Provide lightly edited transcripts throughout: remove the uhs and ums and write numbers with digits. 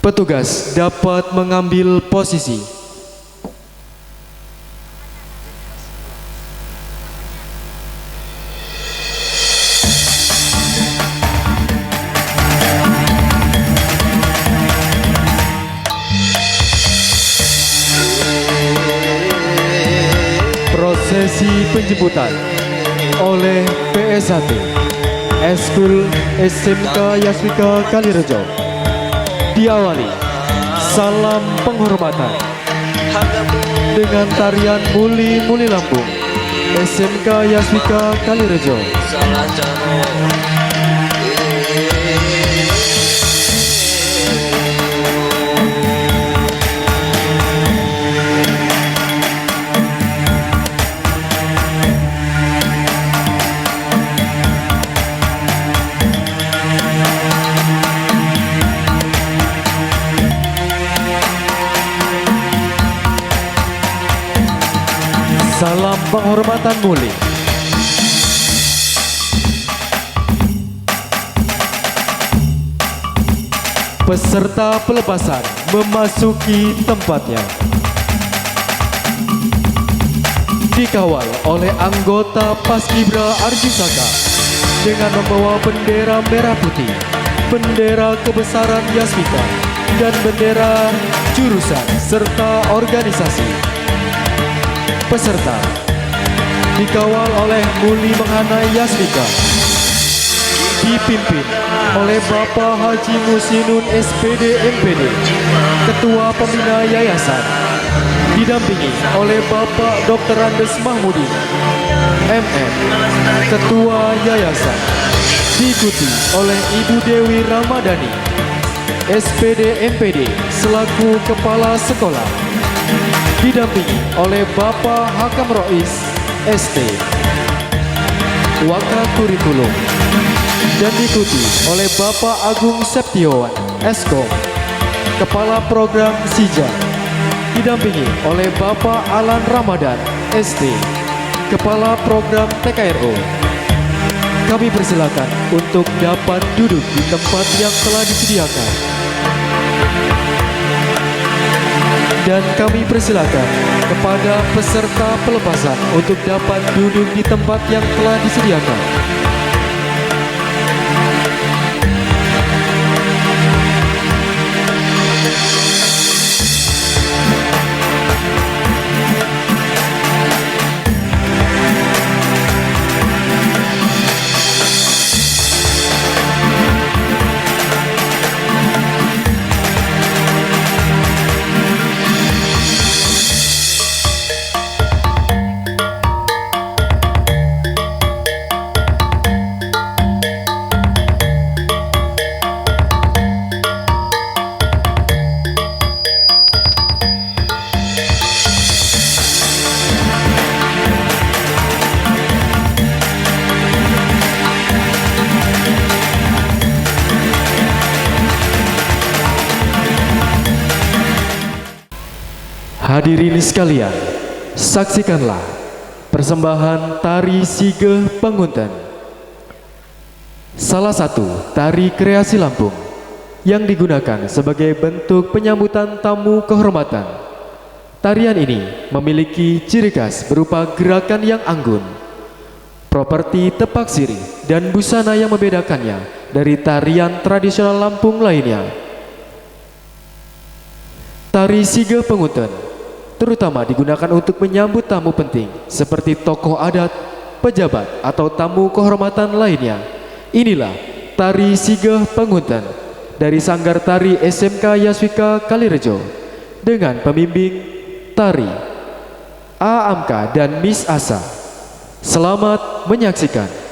Petugas dapat mengambil posisi. Prosesi penjemputan oleh PS1 Eskul SMK Yasmika Kalirejo diawali salam penghormatan dengan tarian Muli Muli Lampung SMK Yasmika Kalirejo. Salam penghormatan Muli. Peserta pelepasan memasuki tempatnya. Dikawal oleh anggota Paskibra Arjusaka dengan membawa bendera merah putih, bendera kebesaran Yasmika, dan bendera jurusan serta organisasi. Peserta dikawal oleh Muli Menghana Yasmika, dipimpin oleh Bapak Haji Musinun SPD MPD, Ketua Pembina Yayasan, didampingi oleh Bapak Dr. Andes Mahmudi, MM, Ketua Yayasan, diikuti oleh Ibu Dewi Ramadhani, SPD MPD selaku Kepala Sekolah, didampingi oleh Bapak Hakam Rois ST, Waka Kurikulum, dan diikuti oleh Bapak Agung Septiowan Eskom, Kepala Program SIJA, didampingi oleh Bapak Alan Ramadan ST, Kepala Program TKRO. Kami persilakan untuk dapat duduk di tempat yang telah disediakan. Dan kami persilakan kepada peserta pelepasan untuk dapat duduk di tempat yang telah disediakan. Hadirin sekalian, saksikanlah persembahan tari Sigeh Pangunten, salah satu tari kreasi Lampung yang digunakan sebagai bentuk penyambutan tamu kehormatan. Tarian ini memiliki ciri khas berupa gerakan yang anggun, properti tepak sirih, dan busana yang membedakannya dari tarian tradisional Lampung lainnya. Tari Sigeh Pangunten terutama digunakan untuk menyambut tamu penting seperti tokoh adat, pejabat, atau tamu kehormatan lainnya. Inilah tari Sigeh Pangunten dari Sanggar Tari SMK Yasmika Kalirejo dengan pembimbing tari A. Amka dan Miss Asa. Selamat menyaksikan.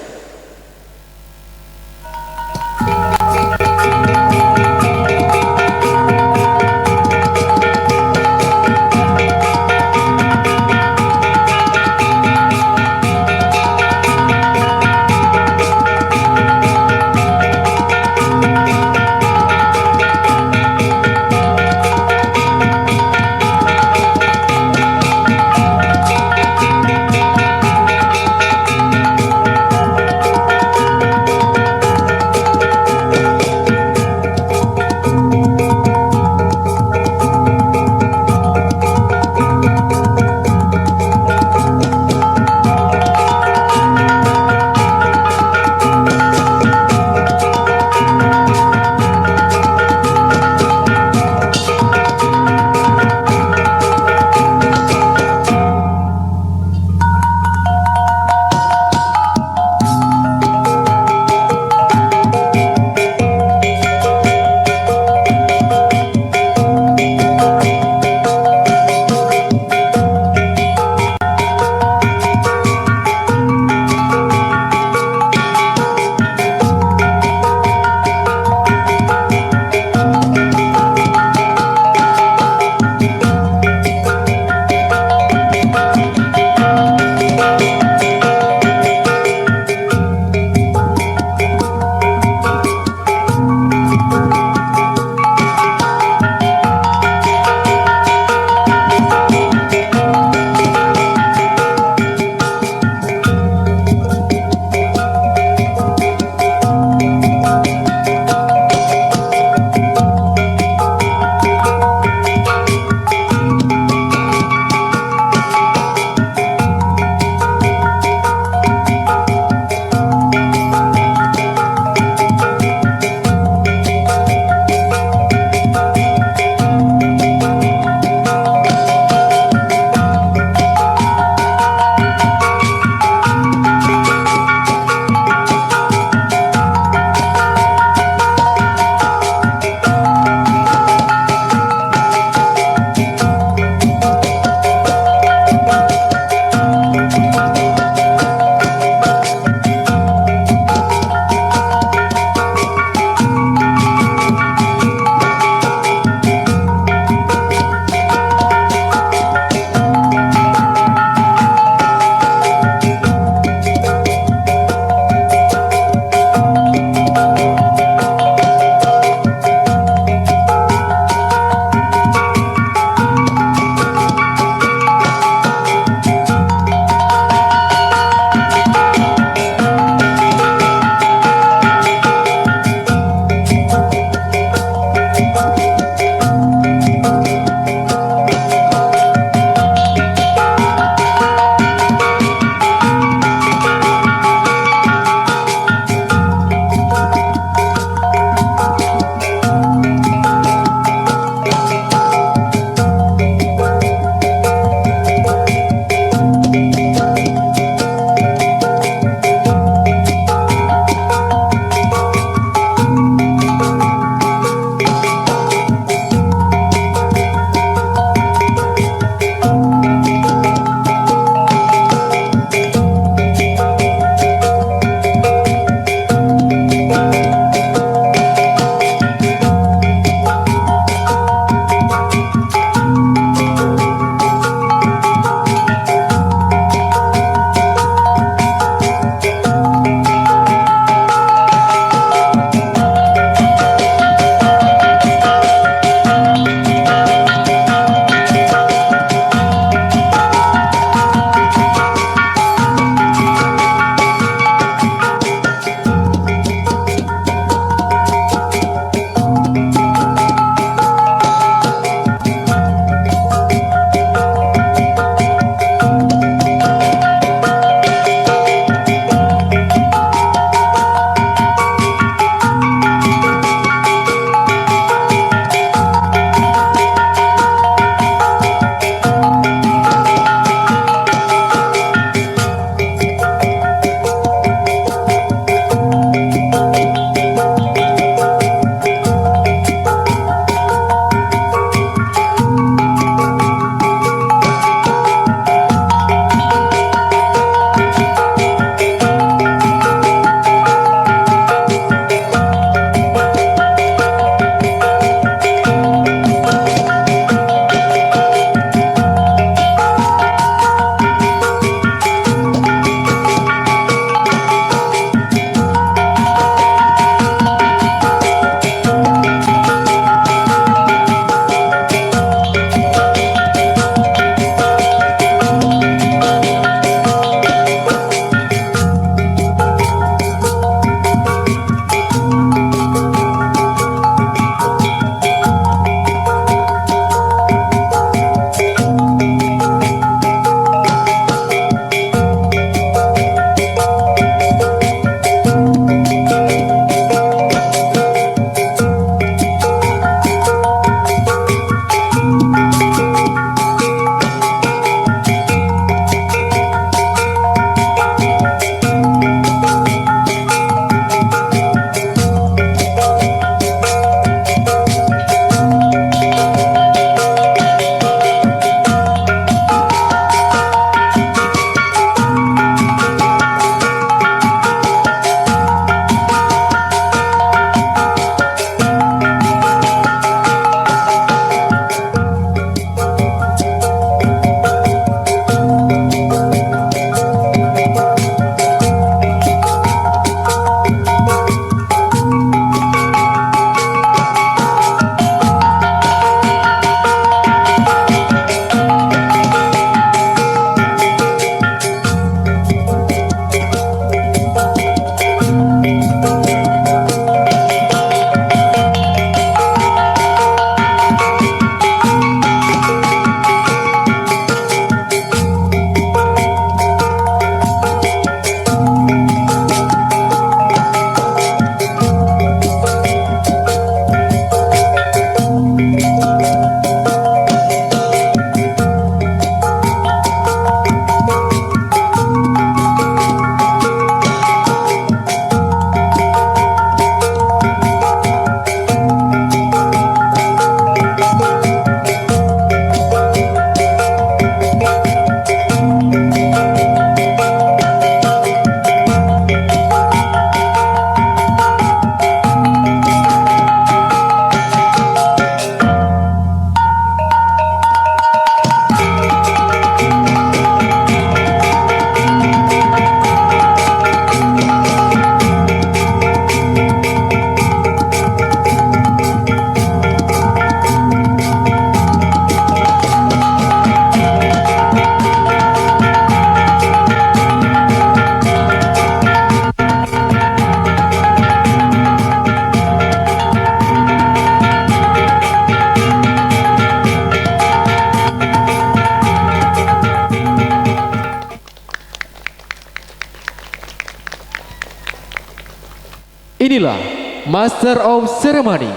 Inilah Master of Ceremony,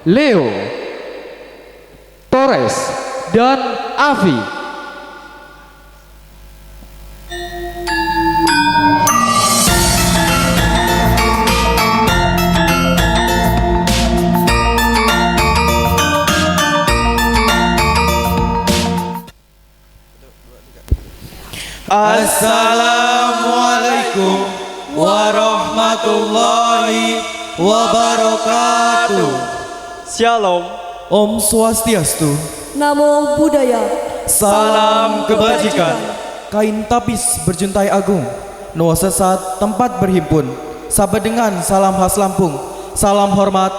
Leo, Torres, dan Avi. Assalamualaikum warahmatullahi wabarakatuh. Shalom. Om Swastiastu. Namo Buddhaya. Salam kebajikan. Kain tapis berjuntai agung, Nuwa sesat tempat berhimpun. Sabat dengan salam khas Lampung. Salam hormat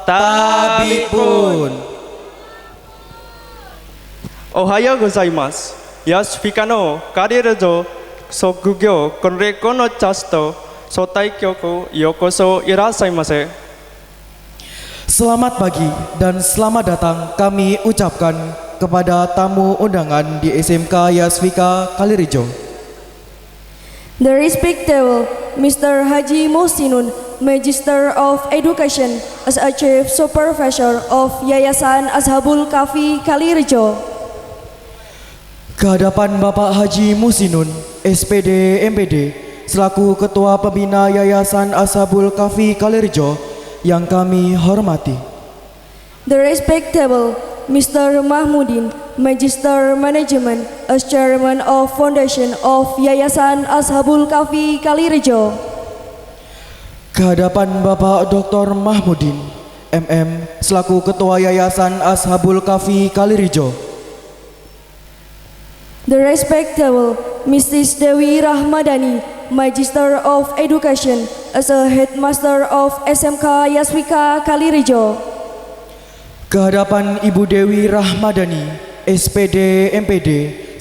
Tabipun. Ohayo gozaimasu. Yasufika no karirejo sokugyo konreko no chasto sotai kyoku yokoso irasaimase. Selamat pagi dan selamat datang kami ucapkan kepada tamu undangan di SMK Yasvika Kalirejo. The respectable Mr. Haji Muhsinun, Magister of Education as a Chief Supervisor of Yayasan Ashabul Kahfi Kalirejo. Kehadapan Bapak Haji Muhsinun, SPD MPD, selaku Ketua Pembina Yayasan Ashabul Kahfi Kalirejo yang kami hormati. The respectable Mr. Mahmudin, Magister Management as Chairman of Foundation of Yayasan Ashabul Kahfi Kalirejo. Kehadapan Bapak Dr. Mahmudin, MM, selaku Ketua Yayasan Ashabul Kahfi Kalirejo. The respectable Mrs. Dewi Rahmadani, Magister of Education as a Headmaster of SMK Yasvika Kalirejo. Kehadapan Ibu Dewi Rahmadani, SPD MPD,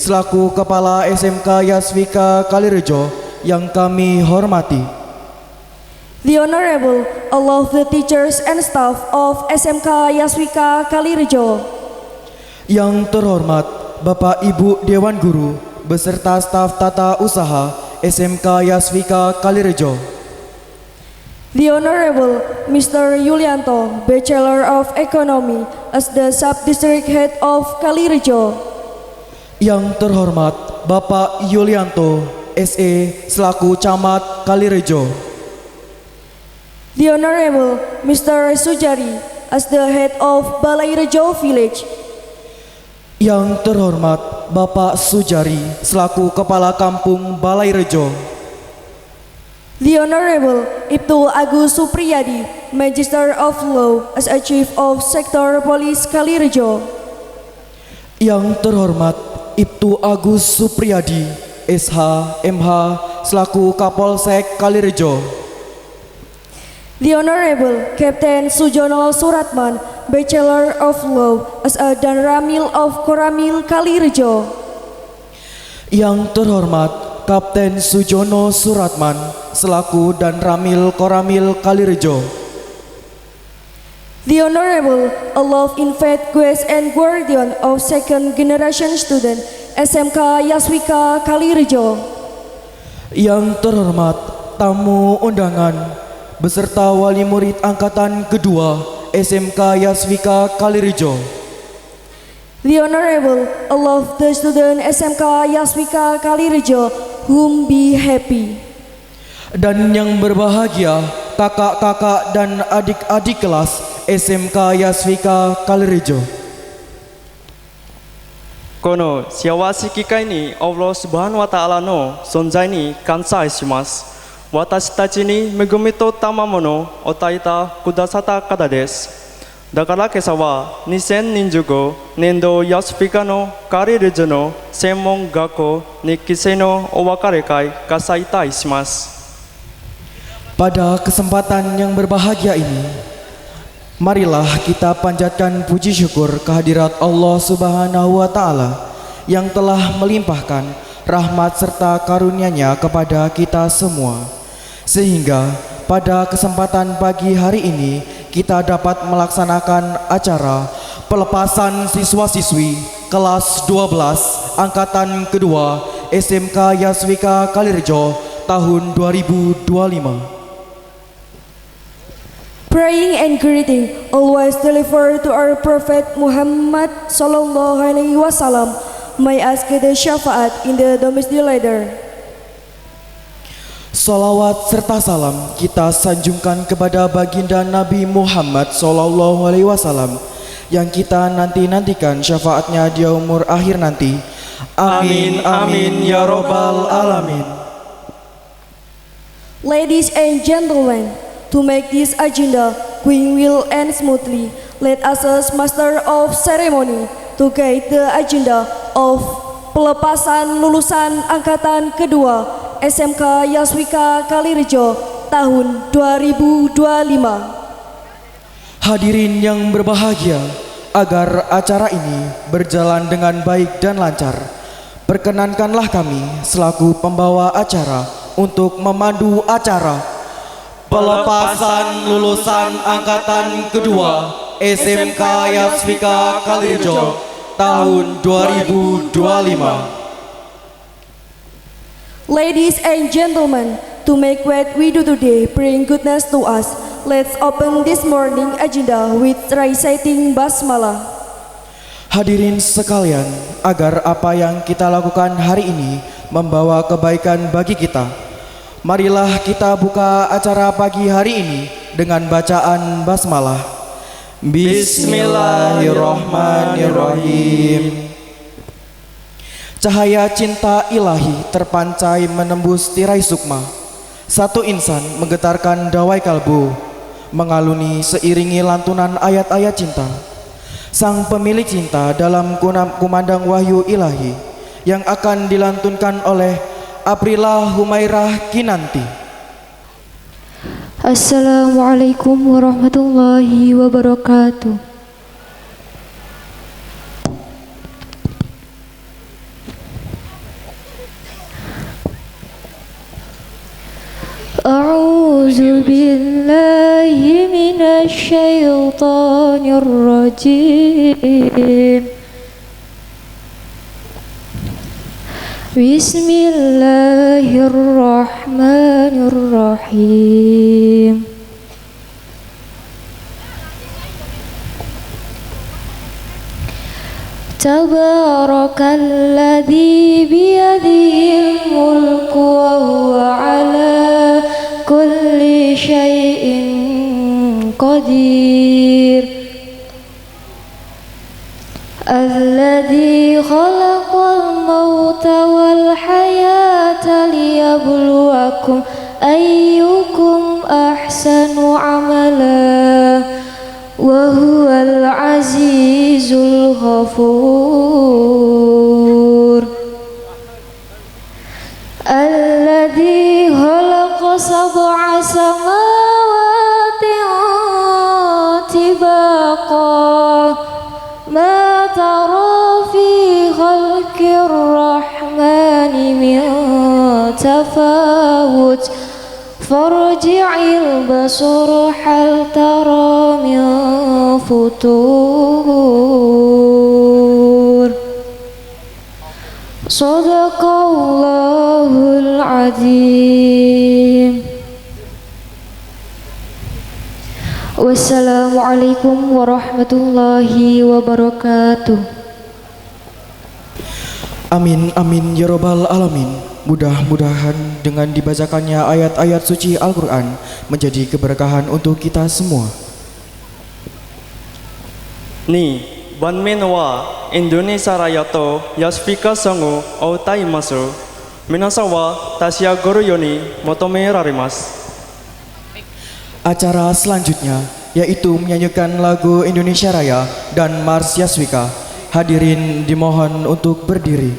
selaku Kepala SMK Yasvika Kalirejo yang kami hormati. The Honorable all of the teachers and staff of SMK Yasvika Kalirejo. Yang terhormat Bapak Ibu Dewan Guru beserta staf tata usaha SMK Yasvika Kalirejo. The Honorable Mr. Yulianto, Bachelor of Economy as the Sub-District Head of Kalirejo. Yang terhormat Bapak Yulianto, SE, selaku Camat Kalirejo. The Honorable Mr. Sujari as the Head of Balairejo Village. Yang terhormat Bapak Sujari selaku Kepala Kampung Balairejo. The Honorable Ibtu Agus Supriyadi, Magister of Law as a Chief of Sector Police Kalirejo. Yang terhormat Ibtu Agus Supriyadi, SH, MH, selaku Kapolsek Kalirejo. The Honorable Captain Sujono Suratman, Bachelor of Law as a Danramil of Koramil Kalirejo. Yang terhormat Kapten Sujono Suratman selaku Danramil Koramil Kalirejo. The Honorable Alof Infant Guest and Guardian of Second Generation Student SMK Yasvika Kalirejo. Yang terhormat tamu undangan beserta wali murid angkatan kedua SMK Yasvika Kalirejo. The Honorable all of the student SMK Yasvika Kalirejo whom be happy. Dan yang berbahagia kakak-kakak dan adik-adik kelas SMK Yasvika Kalirejo. Kono siawasi kikai ni Allah Subhanahu wa Ta'ala no sonzai ni kansai shimasu. Watashi tachi ni megumi to tamamono o taita kudasata kata desu. Dakara kesa wa 2025年度Yasvika no Kalirejo no Senmon Gakko Nikkisei no owakare kai ga saitai shimasu. Pada kesempatan yang berbahagia ini, marilah kita panjatkan puji syukur kehadirat Allah Subhanahu wa Ta'ala yang telah melimpahkan rahmat serta karunia-Nya kepada kita semua, sehingga pada kesempatan pagi hari ini kita dapat melaksanakan acara pelepasan siswa-siswi kelas 12 angkatan kedua SMK Yasvika Kalirejo tahun 2025. Praying and greeting always delivered to our Prophet Muhammad Sallallahu Alaihi Wasallam. May ask the syafaat in the domestic leader. Salawat serta salam kita sanjungkan kepada baginda Nabi Muhammad Sallallahu Alaihi Wasallam yang kita nantikan syafaatnya di umur akhir nanti. Amin amin ya robbal alamin. Ladies and gentlemen, to make this agenda going well and smoothly, let us as master of ceremony to guide the agenda of pelepasan lulusan angkatan kedua SMK Yaswika Kalirejo tahun 2025. Hadirin yang berbahagia, agar acara ini berjalan dengan baik dan lancar, perkenankanlah kami selaku pembawa acara untuk memandu acara pelepasan lulusan angkatan kedua SMK Yaswika Kalirejo tahun 2025. Ladies and gentlemen, to make what we do today bring goodness to us, let's open this morning agenda with reciting basmalah. Hadirin sekalian, agar apa yang kita lakukan hari ini membawa kebaikan bagi kita, marilah kita buka acara pagi hari ini dengan bacaan basmalah. Bismillahirrahmanirrahim. Cahaya cinta ilahi terpancai menembus tirai sukma. Satu insan menggetarkan dawai kalbu, mengaluni seiringi lantunan ayat-ayat cinta. Sang pemilik cinta dalam kumandang wahyu ilahi yang akan dilantunkan oleh Aprila Humairah Kinanti. Assalamualaikum warahmatullahi wabarakatuh. A'udzu billahi minasy syaithanir rajim. Bismillahirrahmanirrahim. Tabarakalladzi biyadihil mulku wa huwa ala kulli syai'in qadir. Alladzi khalaqal mauta wal hayata liyabluwakum ayyukum ahsanu amala wa huwal azizul ghafur. Alladzi khalaqa sab'a samawati tibaqa ma tara fi khalqir rahmani min tafawut farji'il basara hal tara min futur. Sadaqallahul azim. Wassalamualaikum warahmatullahi wabarakatuh. Amin amin ya robbal alamin. Mudah-mudahan dengan dibacakannya ayat-ayat suci Al-Quran menjadi keberkahan untuk kita semua. Ni banmen wa Indonesia Raya to Yasvika Sangu Otaimasu. Minasan wa tasya guru yoni motomerarimasu. Acara selanjutnya yaitu menyanyikan lagu Indonesia Raya dan Mars Yaswika. Hadirin dimohon untuk berdiri.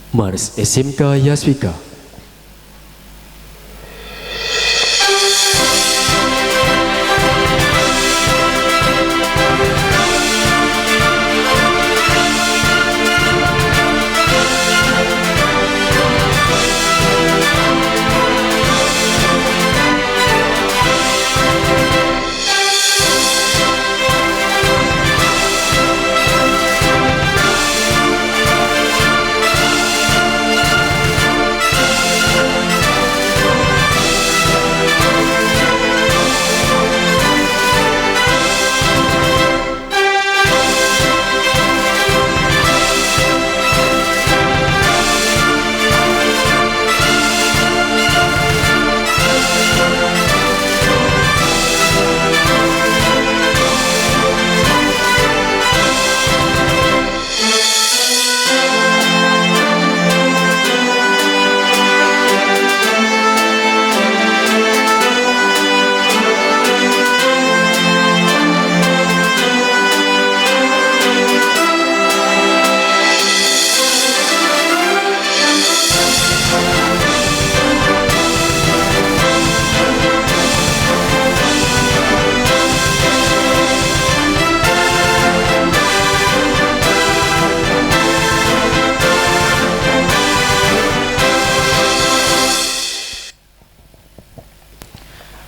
Mars SMK Yasvika.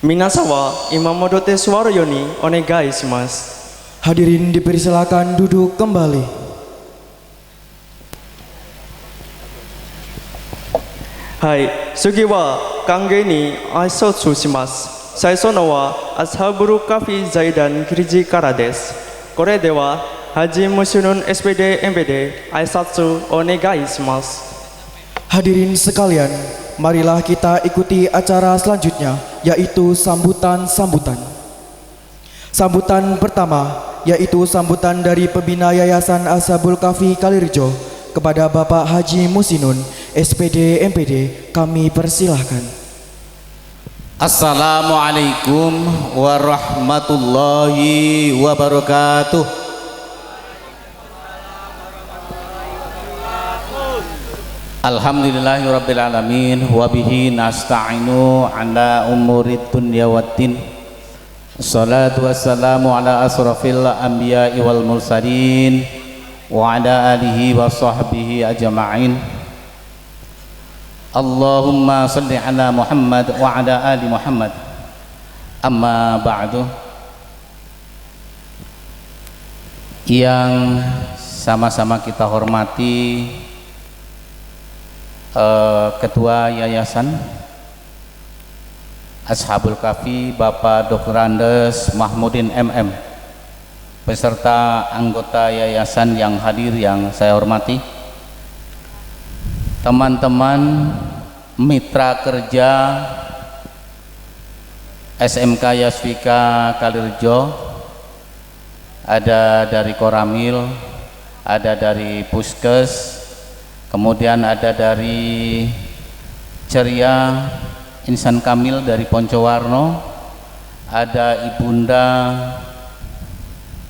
Minasan wa imamodote suara yoni onegai shimasu. Hadirin dipersilakan duduk kembali. Hai, sugi wa kange ni aisotsu shimasu. Saiso no wa Ashabul Kahfi Zaidan Kiriji kara desu. Kore de wa Haji Musinun SPD MPD aisatsu onegai shimasu. Hadirin sekalian, marilah kita ikuti acara selanjutnya, yaitu sambutan-sambutan. Sambutan pertama, yaitu sambutan dari pembina Yayasan Ashabul Kahfi Kalirejo kepada Bapak Haji Musinun, SPD MPD, kami persilahkan. Assalamualaikum warahmatullahi wabarakatuh. Alhamdulillahirabbil alamin wa bihi nasta'inu ala umurid dunya waddin. Assalatu wassalamu ala asrafil anbiya'i wal mursalin wa ala alihi wa sahbihi ajma'in. Allahumma salli ala Muhammad wa ala ali Muhammad. Amma ba'du. Yang sama-sama kita hormati Ketua Yayasan Ashabul Kahfi Bapak Dr. Andes Mahmudin MM, beserta anggota yayasan yang hadir yang saya hormati, teman-teman mitra kerja SMK Yasvika Kalirejo, ada dari Koramil, ada dari Puskes, kemudian ada dari Ceria Insan Kamil dari Poncowarno, ada ibunda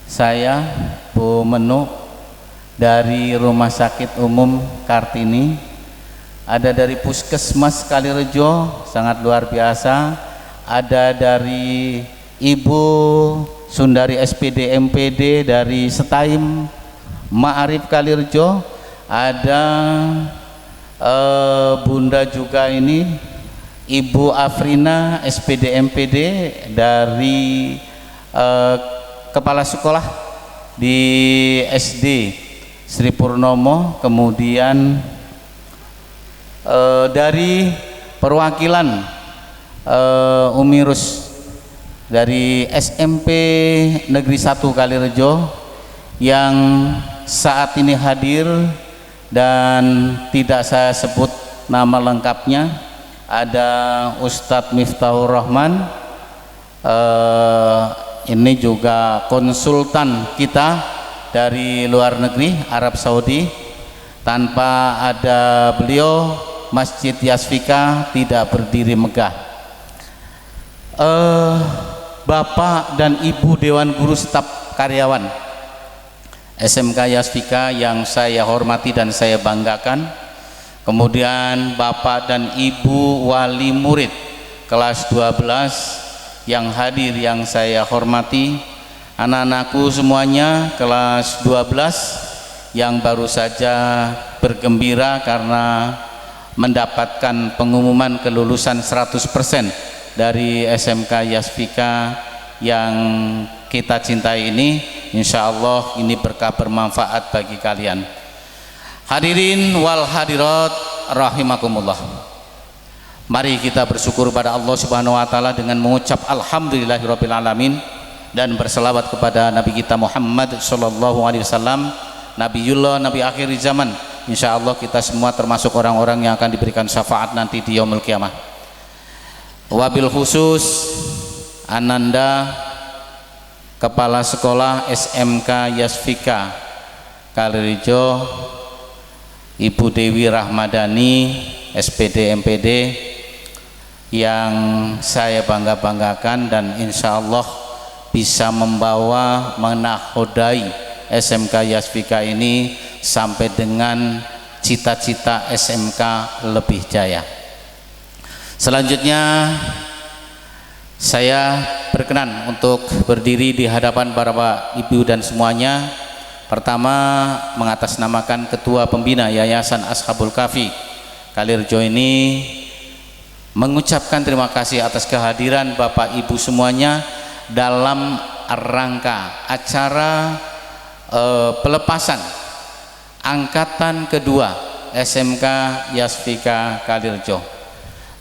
saya Bu Menu dari Rumah Sakit Umum Kartini, ada dari Puskesmas Kalirejo, sangat luar biasa, ada dari Ibu Sundari SPD MPD dari Setaim Ma'arif Kalirejo, ada Bunda juga ini Ibu Afrina SPD MPD dari Kepala Sekolah di SD Sri Purnomo, kemudian dari perwakilan Umirus dari SMP Negeri 1 Kalirejo yang saat ini hadir dan tidak saya sebut nama lengkapnya. Ada Ustadz Miftahur Rahman, ini juga konsultan kita dari luar negeri Arab Saudi. Tanpa ada beliau Masjid Yasvika tidak berdiri megah. Bapak dan Ibu Dewan Guru Staf Karyawan SMK Yasvika yang saya hormati dan saya banggakan, kemudian Bapak dan Ibu wali murid kelas 12 yang hadir yang saya hormati, anak-anakku semuanya kelas 12 yang baru saja bergembira karena mendapatkan pengumuman kelulusan 100% dari SMK Yasfika yang kita cintai ini. Insya Allah ini berkah bermanfaat bagi kalian. Hadirin wal hadirat rahimakumullah. Mari kita bersyukur pada Allah Subhanahu wa taala dengan mengucap alhamdulillahirabbil alamin dan berselawat kepada Nabi kita Muhammad sallallahu alaihi wasallam, Nabiullah, Nabi akhir zaman. Insya Allah kita semua termasuk orang-orang yang akan diberikan syafaat nanti di yaumul kiamah. Wabil khusus Ananda, Kepala Sekolah SMK Yasfika Kalirijo, Ibu Dewi Rahmadani SPD MPD, yang saya bangga-banggakan dan insya Allah bisa membawa menahodai SMK Yasfika ini sampai dengan cita-cita SMK lebih jaya. Selanjutnya saya berkenan untuk berdiri di hadapan para Bapak, Ibu dan semuanya. Pertama mengatasnamakan Ketua Pembina Yayasan Ashabul Kahfi Kalirjo ini mengucapkan terima kasih atas kehadiran Bapak Ibu semuanya dalam rangka acara pelepasan angkatan kedua SMK Yasfika Kalirjo.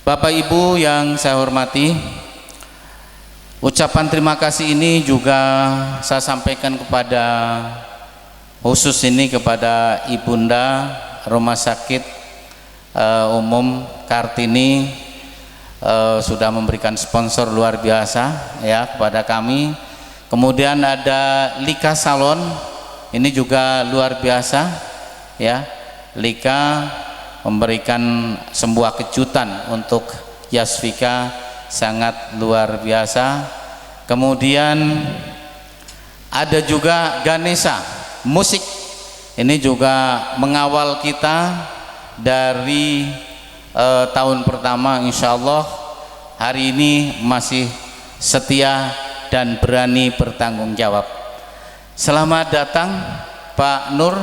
Bapak Ibu yang saya hormati, ucapan terima kasih ini juga saya sampaikan kepada khusus ini kepada Ibunda Rumah Sakit Umum Kartini, sudah memberikan sponsor luar biasa ya kepada kami. Kemudian ada Lika Salon, ini juga luar biasa ya. Lika memberikan sebuah kejutan untuk Yasfika, sangat luar biasa. Kemudian ada juga Ganesha Musik, ini juga mengawal kita dari tahun pertama. Insya Allah hari ini masih setia dan berani bertanggung jawab. Selamat datang Pak Nur,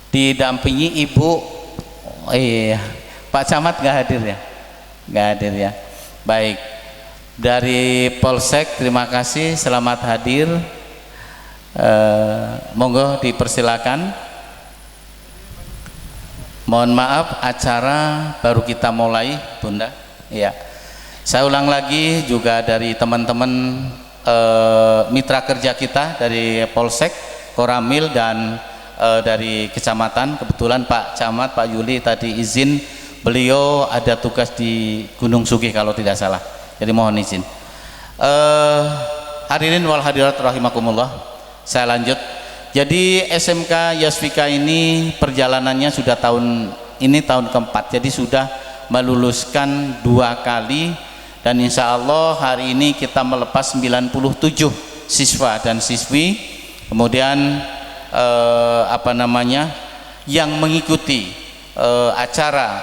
didampingi Ibu Pak Camat nggak hadir ya? Nggak hadir ya. Baik, dari Polsek terima kasih, selamat hadir. Monggo dipersilakan. Mohon maaf, acara baru kita mulai, Bunda. Ya, saya ulang lagi juga dari teman-teman mitra kerja kita dari Polsek, Koramil dan dari kecamatan. Kebetulan Pak Camat, Pak Yuli tadi izin, beliau ada tugas di Gunung Sugih kalau tidak salah, jadi mohon izin. Hadirin wal hadirat rahimakumullah, saya lanjut. Jadi SMK Yasfika ini perjalanannya sudah tahun ini tahun keempat, jadi sudah meluluskan 2 kali dan insya Allah hari ini kita melepas 97 siswa dan siswi. Kemudian yang mengikuti acara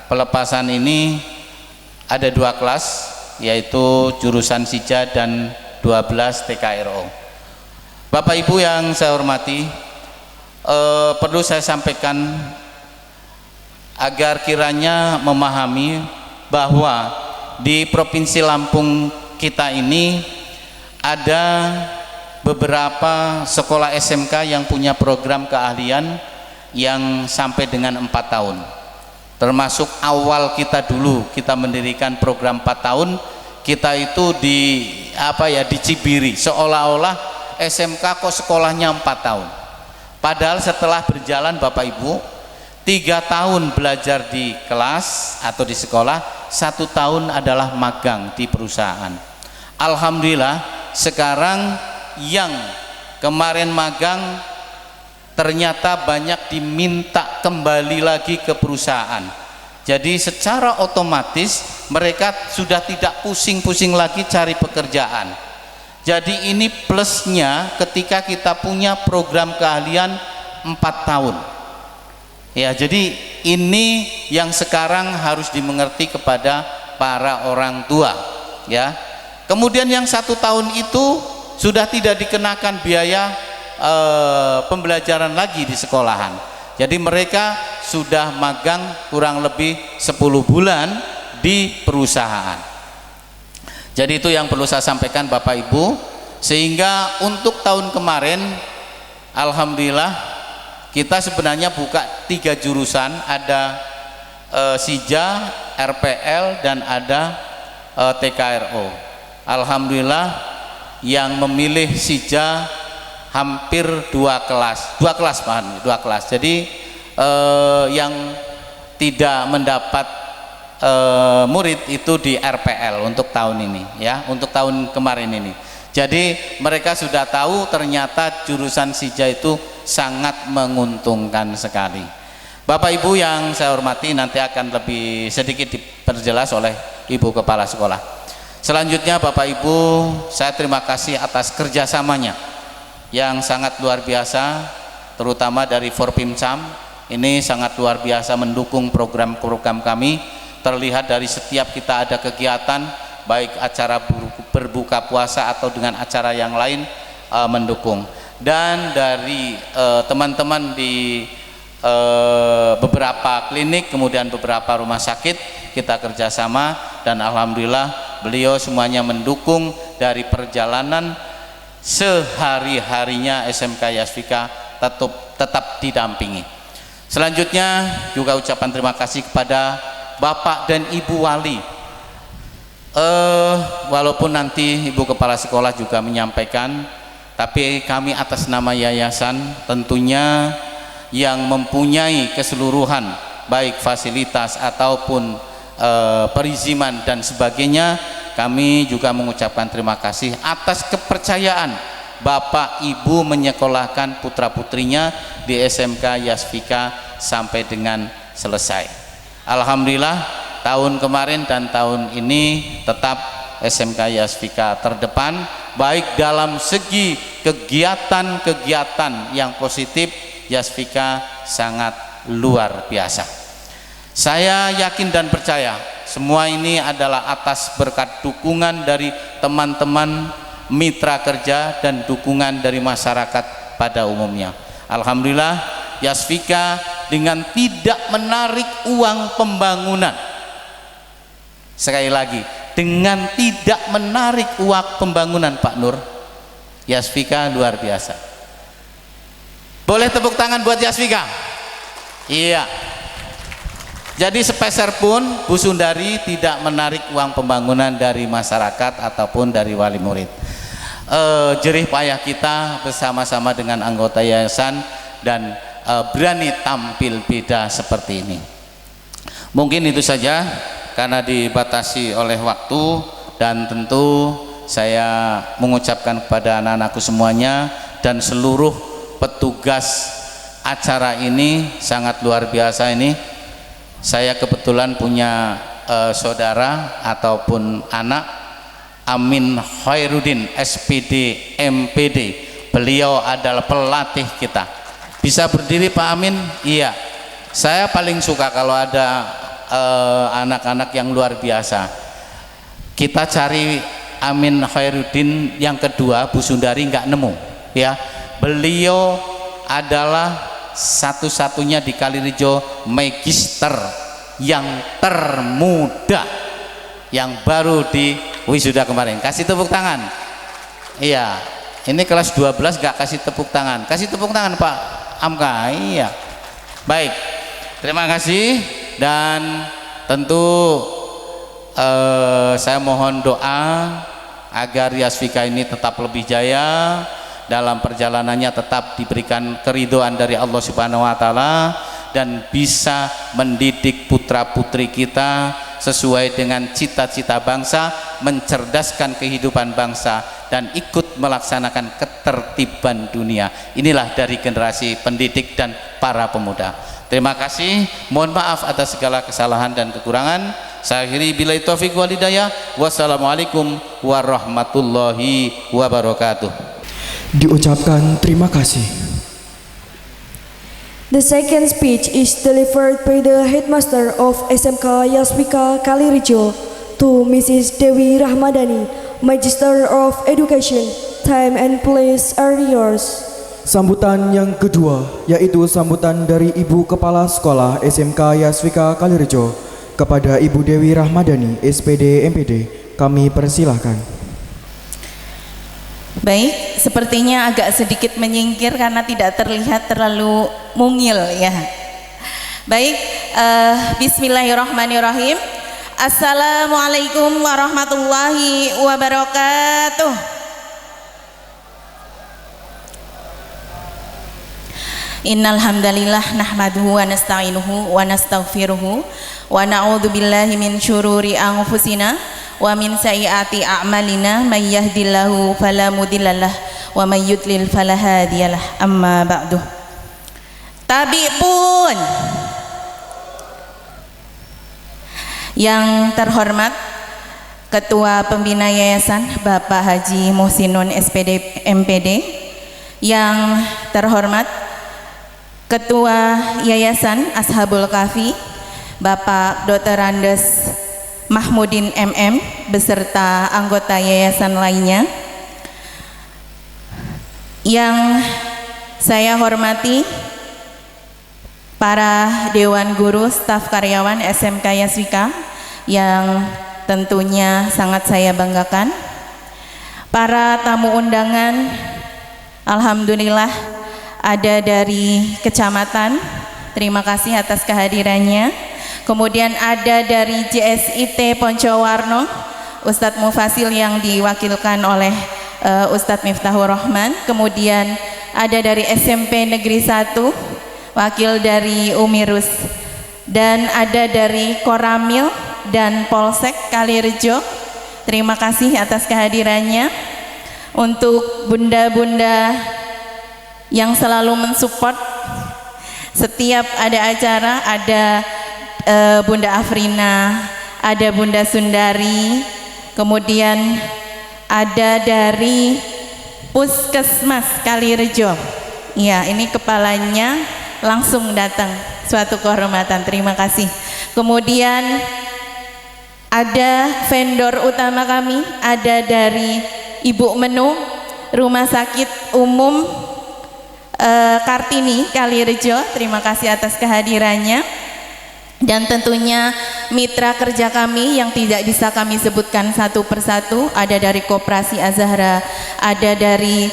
pelepasan ini ada 2 kelas, yaitu jurusan Sija dan 12 TKRO. Bapak Ibu yang saya hormati, perlu saya sampaikan agar kiranya memahami bahwa di Provinsi Lampung kita ini ada beberapa sekolah SMK yang punya program keahlian yang sampai dengan 4 tahun. Termasuk awal kita dulu, kita mendirikan program 4 tahun, kita itu di Cibiri, seolah-olah SMK kok sekolahnya 4 tahun. Padahal setelah berjalan Bapak Ibu 3 tahun belajar di kelas atau di sekolah, 1 tahun adalah magang di perusahaan. Alhamdulillah sekarang yang kemarin magang ternyata banyak diminta kembali lagi ke perusahaan. Jadi secara otomatis mereka sudah tidak pusing-pusing lagi cari pekerjaan. Jadi ini plusnya ketika kita punya program keahlian 4 tahun. Ya, jadi ini yang sekarang harus dimengerti kepada para orang tua, ya. Kemudian yang 1 tahun itu sudah tidak dikenakan biaya pembelajaran lagi di sekolahan. Jadi mereka sudah magang kurang lebih 10 bulan di perusahaan. Jadi itu yang perlu saya sampaikan Bapak Ibu. Sehingga untuk tahun kemarin alhamdulillah kita sebenarnya buka 3 jurusan, ada SIJA, RPL, dan ada TKRO. Alhamdulillah yang memilih SIJA hampir 2 kelas. Jadi yang tidak mendapat murid itu di RPL untuk tahun ini, ya, untuk tahun kemarin ini. Jadi mereka sudah tahu ternyata jurusan SIJA itu sangat menguntungkan sekali. Bapak Ibu yang saya hormati, nanti akan lebih sedikit diperjelas oleh Ibu Kepala Sekolah. Selanjutnya Bapak Ibu, saya terima kasih atas kerjasamanya yang sangat luar biasa, terutama dari Forpimcam. Ini sangat luar biasa mendukung program-program kami. Terlihat dari setiap kita ada kegiatan, baik acara berbuka puasa atau dengan acara yang lain, mendukung. Dan dari teman-teman di beberapa klinik, kemudian beberapa rumah sakit, kita kerjasama, dan alhamdulillah beliau semuanya mendukung dari perjalanan sehari-harinya SMK Yasvika tetap didampingi. Selanjutnya juga ucapan terima kasih kepada Bapak dan Ibu Wali. Walaupun nanti Ibu Kepala Sekolah juga menyampaikan, tapi kami atas nama yayasan tentunya yang mempunyai keseluruhan baik fasilitas ataupun perizinan dan sebagainya, kami juga mengucapkan terima kasih atas kepercayaan Bapak Ibu menyekolahkan putra putrinya di SMK Yasvika sampai dengan selesai. Alhamdulillah tahun kemarin dan tahun ini tetap SMK Yasvika terdepan, baik dalam segi kegiatan-kegiatan yang positif. Yasvika sangat luar biasa. Saya yakin dan percaya semua ini adalah atas berkat dukungan dari teman-teman mitra kerja dan dukungan dari masyarakat pada umumnya. Alhamdulillah Yasvika dengan tidak menarik uang pembangunan, sekali lagi, dengan tidak menarik uang pembangunan Pak Nur, Yasvika luar biasa. Boleh tepuk tangan buat Yasvika? Iya. Jadi sepeser pun Bu Sundari tidak menarik uang pembangunan dari masyarakat ataupun dari wali murid. Jerih payah kita bersama-sama dengan anggota yayasan dan berani tampil beda seperti ini. Mungkin itu saja karena dibatasi oleh waktu, dan tentu saya mengucapkan kepada anak-anakku semuanya dan seluruh petugas acara ini sangat luar biasa ini. Saya kebetulan punya saudara ataupun anak Amin Khairuddin SPD MPD. Beliau adalah pelatih kita. Bisa berdiri Pak Amin? Iya. Saya paling suka kalau ada anak-anak yang luar biasa. Kita cari Amin Khairuddin yang kedua, Bu Sundari nggak nemu, ya. Beliau adalah satu-satunya di Kalirejo magister yang termuda yang baru di wisuda kemarin. Kasih tepuk tangan. Iya, ini kelas 12 gak kasih tepuk tangan. Kasih tepuk tangan Pak Amka. Iya. Baik, terima kasih. Dan tentu saya mohon doa agar Yasvika ini tetap lebih jaya dalam perjalanannya, tetap diberikan keridhaan dari Allah Subhanahu wa taala, dan bisa mendidik putra-putri kita sesuai dengan cita-cita bangsa, mencerdaskan kehidupan bangsa, dan ikut melaksanakan ketertiban dunia. Inilah dari generasi pendidik dan para pemuda. Terima kasih, mohon maaf atas segala kesalahan dan kekurangan. Saya akhiri billahi taufik wal hidayah. Wassalamualaikum warahmatullahi wabarakatuh. Diucapkan terima kasih. The second speech is delivered by the headmaster of SMK Yasvika Kalirijo to Mrs. Dewi Rahmadani, Magister of Education. Time and place are yours. Sambutan yang kedua yaitu sambutan dari Ibu Kepala Sekolah SMK Yasvika Kalirijo kepada Ibu Dewi Rahmadani, SPD MPD. Kami persilahkan. Baik, sepertinya agak sedikit menyingkir karena tidak terlihat terlalu mungil ya. Baik, bismillahirrahmanirrahim. Assalamualaikum warahmatullahi wabarakatuh. Innal hamdalillah nahmaduhu wa nasta'inuhu wa nastaghfiruhu wa na'udzu billahi min syururi anfusina wa min sayyiati a'malina may yahdihillahu fala mudhillalah wa may yudlil fala hadiyalah. Amma ba'du. Tabi pun yang terhormat Ketua Pembina Yayasan Bapak Haji Muhsinun SPD MPD, yang terhormat Ketua Yayasan Ashabul Kahfi Bapak Dr. Andes Mahmudin MM beserta anggota yayasan lainnya, yang saya hormati para dewan guru, staf karyawan SMK Yasvika yang tentunya sangat saya banggakan, para tamu undangan, alhamdulillah ada dari kecamatan, terima kasih atas kehadirannya. Kemudian ada dari JSIT Poncowarno, Ustadz Mufasil yang diwakilkan oleh Ustadz Miftahur Rahman. Kemudian ada dari SMP Negeri 1, wakil dari Umirus. Dan ada dari Koramil dan Polsek Kalirjo. Terima kasih atas kehadirannya. Untuk bunda-bunda yang selalu mensupport setiap ada acara, ada Bunda Afrina, ada Bunda Sundari, kemudian ada dari Puskesmas Kalirjo. Ya, ini kepalanya langsung datang, suatu kehormatan, terima kasih. Kemudian ada vendor utama kami, ada dari Ibu Menu Rumah Sakit Umum Kartini Kalirjo, terima kasih atas kehadirannya. Dan tentunya mitra kerja kami yang tidak bisa kami sebutkan satu persatu, ada dari Koperasi Azahra, ada dari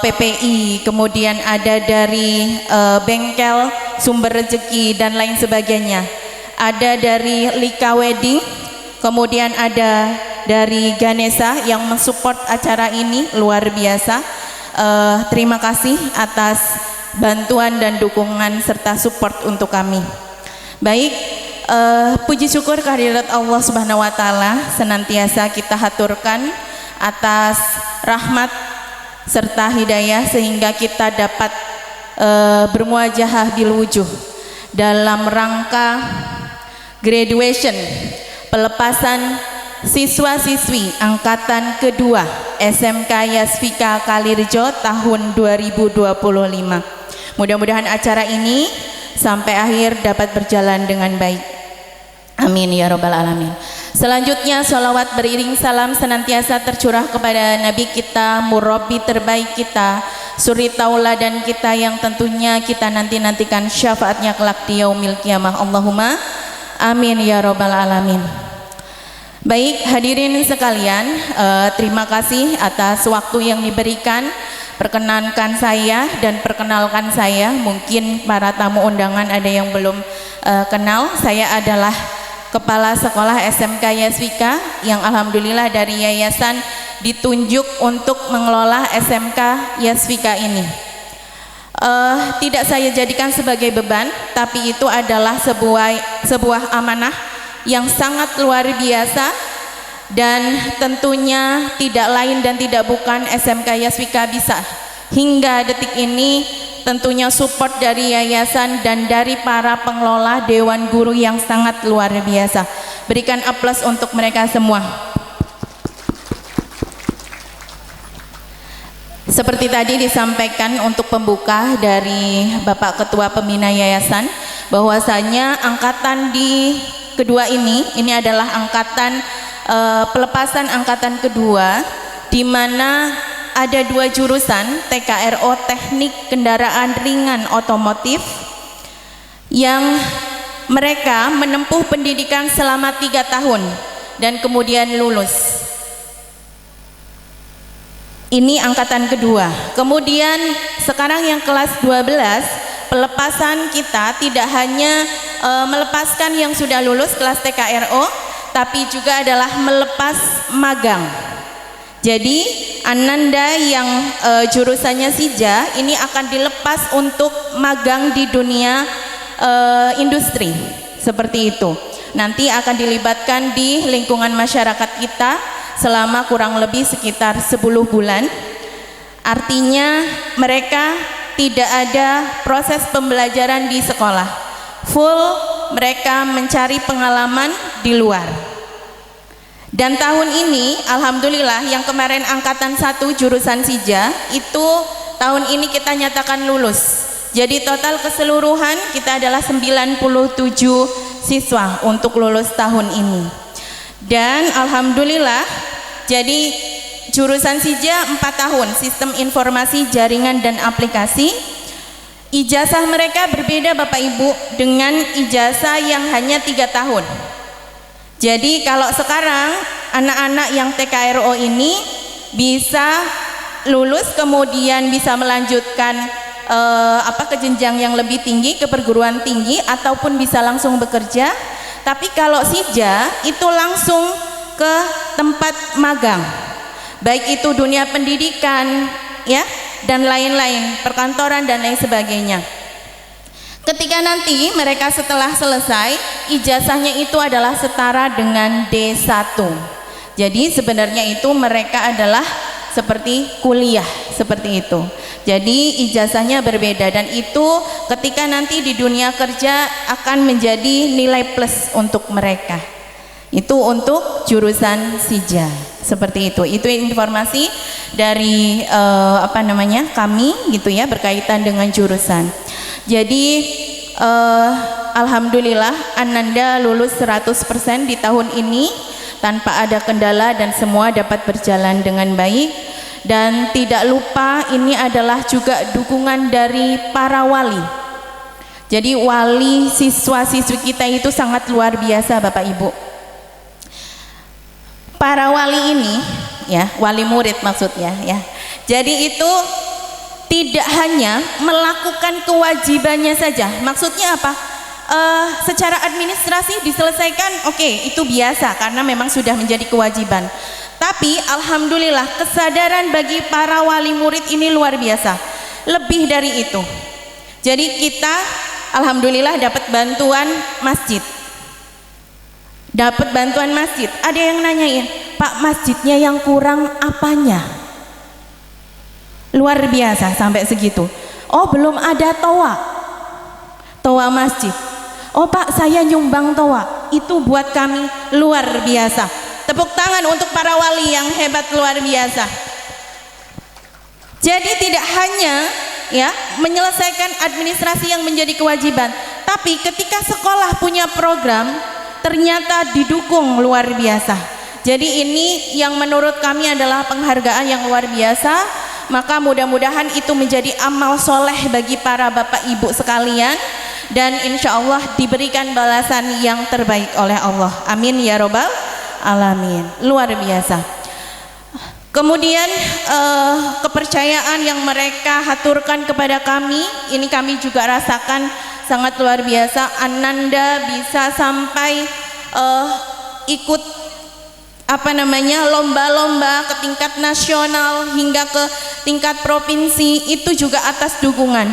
PPI, kemudian ada dari Bengkel Sumber Rezeki dan lain sebagainya, ada dari Lika Wedding, kemudian ada dari Ganesha yang mensupport acara ini, luar biasa. Terima kasih atas bantuan dan dukungan serta support untuk kami. Baik, puji syukur kehadirat Allah Subhanahu wa taala senantiasa kita haturkan atas rahmat serta hidayah sehingga kita dapat bermuajahah bil wujuh dalam rangka graduation, pelepasan siswa-siswi angkatan kedua SMK Yasvika Kalirjo tahun 2025. Mudah-mudahan acara ini sampai akhir dapat berjalan dengan baik. Amin ya rabbal alamin. Selanjutnya sholawat beriring salam senantiasa tercurah kepada Nabi kita, murabbi terbaik kita, suri tauladan kita yang tentunya kita nantikan syafaatnya kelak di yaumil kiamah. Allahumma amin ya rabbal alamin. Baik hadirin sekalian, terima kasih atas waktu yang diberikan. Perkenankan saya dan perkenalkan saya, mungkin para tamu undangan ada yang belum kenal. Saya adalah Kepala Sekolah SMK Yasvika yang alhamdulillah dari yayasan ditunjuk untuk mengelola SMK Yasvika ini. Tidak saya jadikan sebagai beban, tapi itu adalah sebuah amanah yang sangat luar biasa. Dan tentunya tidak lain dan tidak bukan SMK Yasvika bisa hingga detik ini tentunya support dari yayasan dan dari para pengelola dewan guru yang sangat luar biasa. Berikan aplaus untuk mereka semua. Seperti tadi disampaikan untuk pembuka dari Bapak Ketua Pembina Yayasan, bahwasanya angkatan di kedua ini adalah angkatan pelepasan angkatan kedua, di mana ada 2 jurusan, TKRO Teknik Kendaraan Ringan Otomotif, yang mereka menempuh pendidikan selama 3 tahun dan kemudian lulus. Ini angkatan kedua. Kemudian sekarang yang kelas 12, pelepasan kita tidak hanya melepaskan yang sudah lulus kelas TKRO, tapi juga adalah melepas magang. Jadi Ananda yang jurusannya Sija ini akan dilepas untuk magang di dunia industri, seperti itu. Nanti akan dilibatkan di lingkungan masyarakat kita selama kurang lebih sekitar 10 bulan. Artinya mereka tidak ada proses pembelajaran di sekolah, full mereka mencari pengalaman di luar. Dan tahun ini alhamdulillah yang kemarin angkatan 1 jurusan Sija itu tahun ini kita nyatakan lulus. Jadi total keseluruhan kita adalah 97 siswa untuk lulus tahun ini. Dan alhamdulillah, jadi jurusan Sija 4 tahun, sistem informasi jaringan dan aplikasi. Ijazah mereka berbeda Bapak Ibu dengan ijazah yang hanya 3 tahun. Jadi kalau sekarang anak-anak yang TKRO ini bisa lulus kemudian bisa melanjutkan ke jenjang yang lebih tinggi, ke perguruan tinggi, ataupun bisa langsung bekerja. Tapi kalau Sija itu langsung ke tempat magang, baik itu dunia pendidikan ya dan lain-lain, perkantoran dan lain sebagainya. Ketika nanti mereka setelah selesai, ijazahnya itu adalah setara dengan D1. Jadi sebenarnya itu mereka adalah seperti kuliah, seperti itu. Jadi ijazahnya berbeda, dan itu ketika nanti di dunia kerja akan menjadi nilai plus untuk mereka. Itu untuk jurusan Sija, seperti itu. Itu informasi dari kami gitu ya, berkaitan dengan jurusan. Jadi alhamdulillah Ananda lulus 100% di tahun ini tanpa ada kendala dan semua dapat berjalan dengan baik. Dan tidak lupa ini adalah juga dukungan dari para wali. Jadi wali siswa-siswi kita itu sangat luar biasa Bapak Ibu. Para wali ini ya, wali murid maksudnya ya. Jadi itu tidak hanya melakukan kewajibannya saja. Maksudnya apa? Secara administrasi diselesaikan, oke, itu biasa karena memang sudah menjadi kewajiban. Tapi alhamdulillah kesadaran bagi para wali murid ini luar biasa, lebih dari itu. Jadi kita alhamdulillah dapat bantuan masjid. Dapat bantuan masjid. Ada yang nanyain, Pak, masjidnya yang kurang apanya? Luar biasa sampai segitu. Oh, belum ada toa masjid. Oh Pak, saya nyumbang toa. Itu buat kami luar biasa. Tepuk tangan untuk para wali yang hebat, luar biasa. Jadi tidak hanya ya menyelesaikan administrasi yang menjadi kewajiban, tapi ketika sekolah punya program ternyata didukung luar biasa. Jadi ini yang menurut kami adalah penghargaan yang luar biasa. Maka mudah-mudahan itu menjadi amal soleh bagi para bapak ibu sekalian, dan insya Allah diberikan balasan yang terbaik oleh Allah. Amin ya robbal alamin. Luar biasa. Kemudian kepercayaan yang mereka haturkan kepada kami, ini kami juga rasakan sangat luar biasa. Ananda bisa sampai ikut lomba-lomba ke tingkat nasional hingga ke tingkat provinsi, itu juga atas dukungan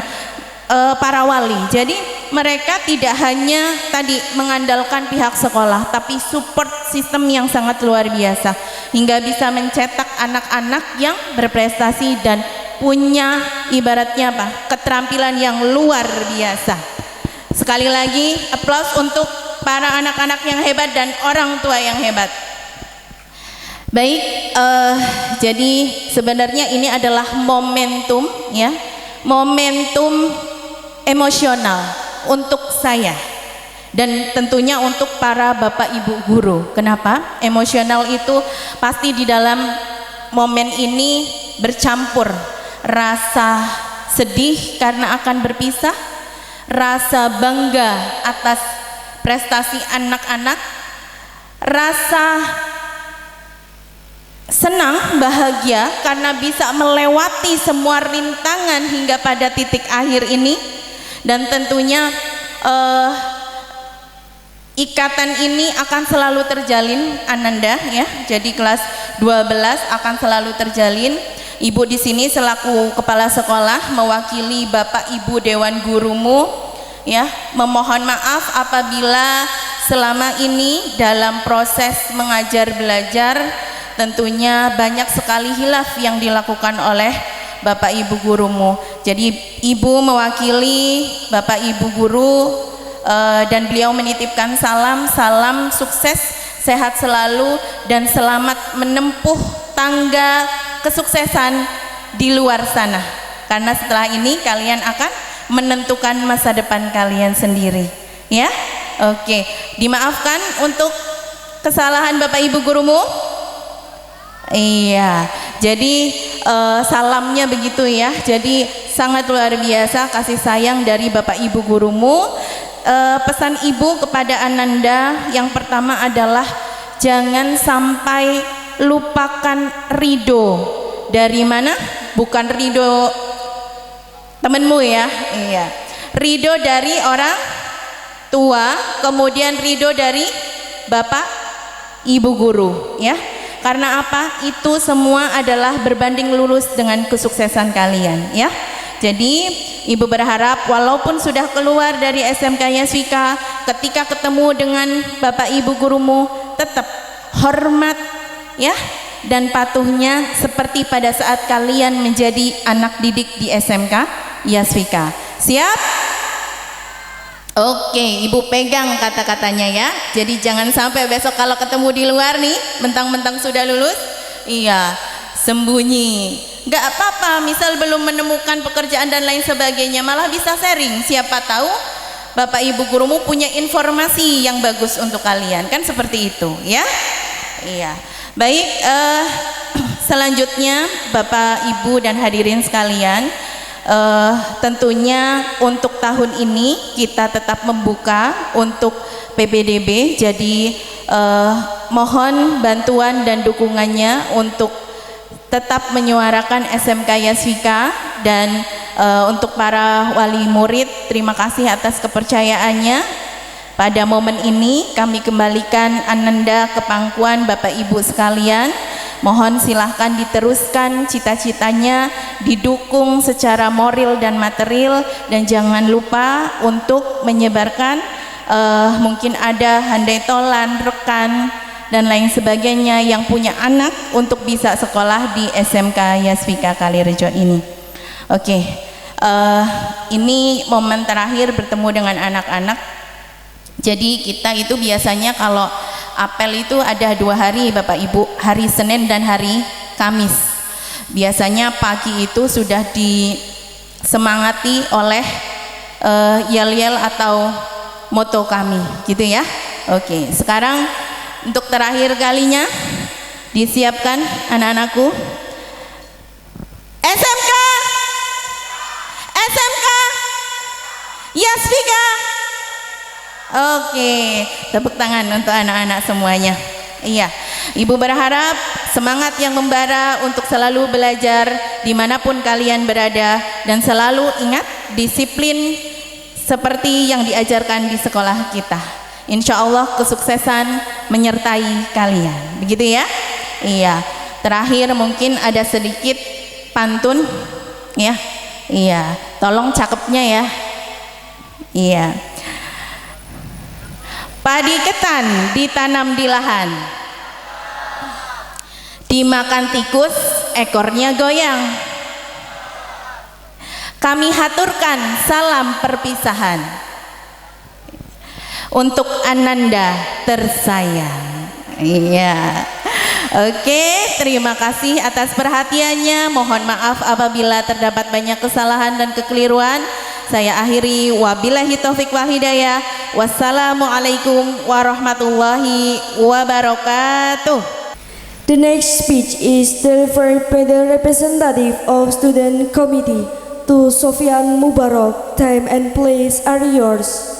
para wali. Jadi mereka tidak hanya tadi mengandalkan pihak sekolah, tapi support sistem yang sangat luar biasa hingga bisa mencetak anak-anak yang berprestasi dan punya ibaratnya keterampilan yang luar biasa. Sekali lagi applause untuk para anak-anak yang hebat dan orang tua yang hebat. Baik, jadi sebenarnya ini adalah momentum ya, momentum emosional untuk saya dan tentunya untuk para bapak ibu guru. Kenapa? Emosional itu pasti di dalam momen ini bercampur rasa sedih karena akan berpisah, rasa bangga atas prestasi anak-anak, rasa senang, bahagia karena bisa melewati semua rintangan hingga pada titik akhir ini, dan tentunya ikatan ini akan selalu terjalin Ananda ya. Jadi kelas 12 akan selalu terjalin. Ibu di sini selaku kepala sekolah mewakili Bapak Ibu Dewan Gurumu ya, memohon maaf apabila selama ini dalam proses mengajar belajar tentunya banyak sekali hilaf yang dilakukan oleh Bapak Ibu gurumu. Jadi Ibu mewakili Bapak Ibu guru dan beliau menitipkan salam sukses, sehat selalu dan selamat menempuh tangga kesuksesan di luar sana. Karena setelah ini kalian akan menentukan masa depan kalian sendiri. Ya, oke. Dimaafkan untuk kesalahan Bapak Ibu gurumu. Iya, jadi salamnya begitu ya. Jadi sangat luar biasa kasih sayang dari Bapak Ibu gurumu. Pesan Ibu kepada Ananda yang pertama adalah jangan sampai lupakan ridho. Dari mana? Bukan ridho temenmu ya. Iya, ridho dari orang tua, kemudian ridho dari Bapak Ibu guru ya. Karena apa? Itu semua adalah berbanding lurus dengan kesuksesan kalian ya. Jadi Ibu berharap walaupun sudah keluar dari SMK Yasvika, ketika ketemu dengan Bapak Ibu gurumu tetap hormat ya dan patuhnya seperti pada saat kalian menjadi anak didik di SMK Yasvika. Siap? Oke, Ibu pegang kata-katanya ya. Jadi jangan sampai besok kalau ketemu di luar nih, mentang-mentang sudah lulus, iya, sembunyi. Gak apa-apa, misal belum menemukan pekerjaan dan lain sebagainya, malah bisa sharing. Siapa tahu Bapak Ibu gurumu punya informasi yang bagus untuk kalian, kan seperti itu ya. Iya. Baik, selanjutnya Bapak Ibu dan hadirin sekalian, tentunya untuk tahun ini kita tetap membuka untuk PPDB. Jadi mohon bantuan dan dukungannya untuk tetap menyuarakan SMK Yasvika. Dan untuk para wali murid, terima kasih atas kepercayaannya. Pada momen ini kami kembalikan Ananda ke pangkuan Bapak Ibu sekalian. Mohon silahkan diteruskan cita-citanya, didukung secara moral dan material, dan jangan lupa untuk menyebarkan mungkin ada handai tolan, rekan dan lain sebagainya yang punya anak untuk bisa sekolah di SMK Yasvika Kalirejo ini. Oke, ini momen terakhir bertemu dengan anak-anak. Jadi kita itu biasanya kalau apel itu ada 2 hari Bapak Ibu, hari Senin dan hari Kamis. Biasanya pagi itu sudah disemangati oleh yel-yel atau moto kami gitu ya. Oke, sekarang untuk terakhir kalinya disiapkan anak-anakku. SMK Yasvika. Oke, tepuk tangan untuk anak-anak semuanya. Iya, Ibu berharap semangat yang membara untuk selalu belajar dimanapun kalian berada, dan selalu ingat disiplin seperti yang diajarkan di sekolah kita. Insya Allah kesuksesan menyertai kalian, begitu ya. Iya, terakhir mungkin ada sedikit pantun ya. Iya, tolong cakepnya ya. Iya. Padi ketan ditanam di lahan, dimakan tikus ekornya goyang. Kami haturkan salam perpisahan untuk Ananda tersayang. Iya. Oke, terima kasih atas perhatiannya. Mohon maaf apabila terdapat banyak kesalahan dan kekeliruan. Saya akhiri, wabillahi taufik wal hidayah. Wassalamualaikum warahmatullahi wabarakatuh. The next speech is delivered by the representative of student committee to Sofyan Mubarak. Time and place are yours.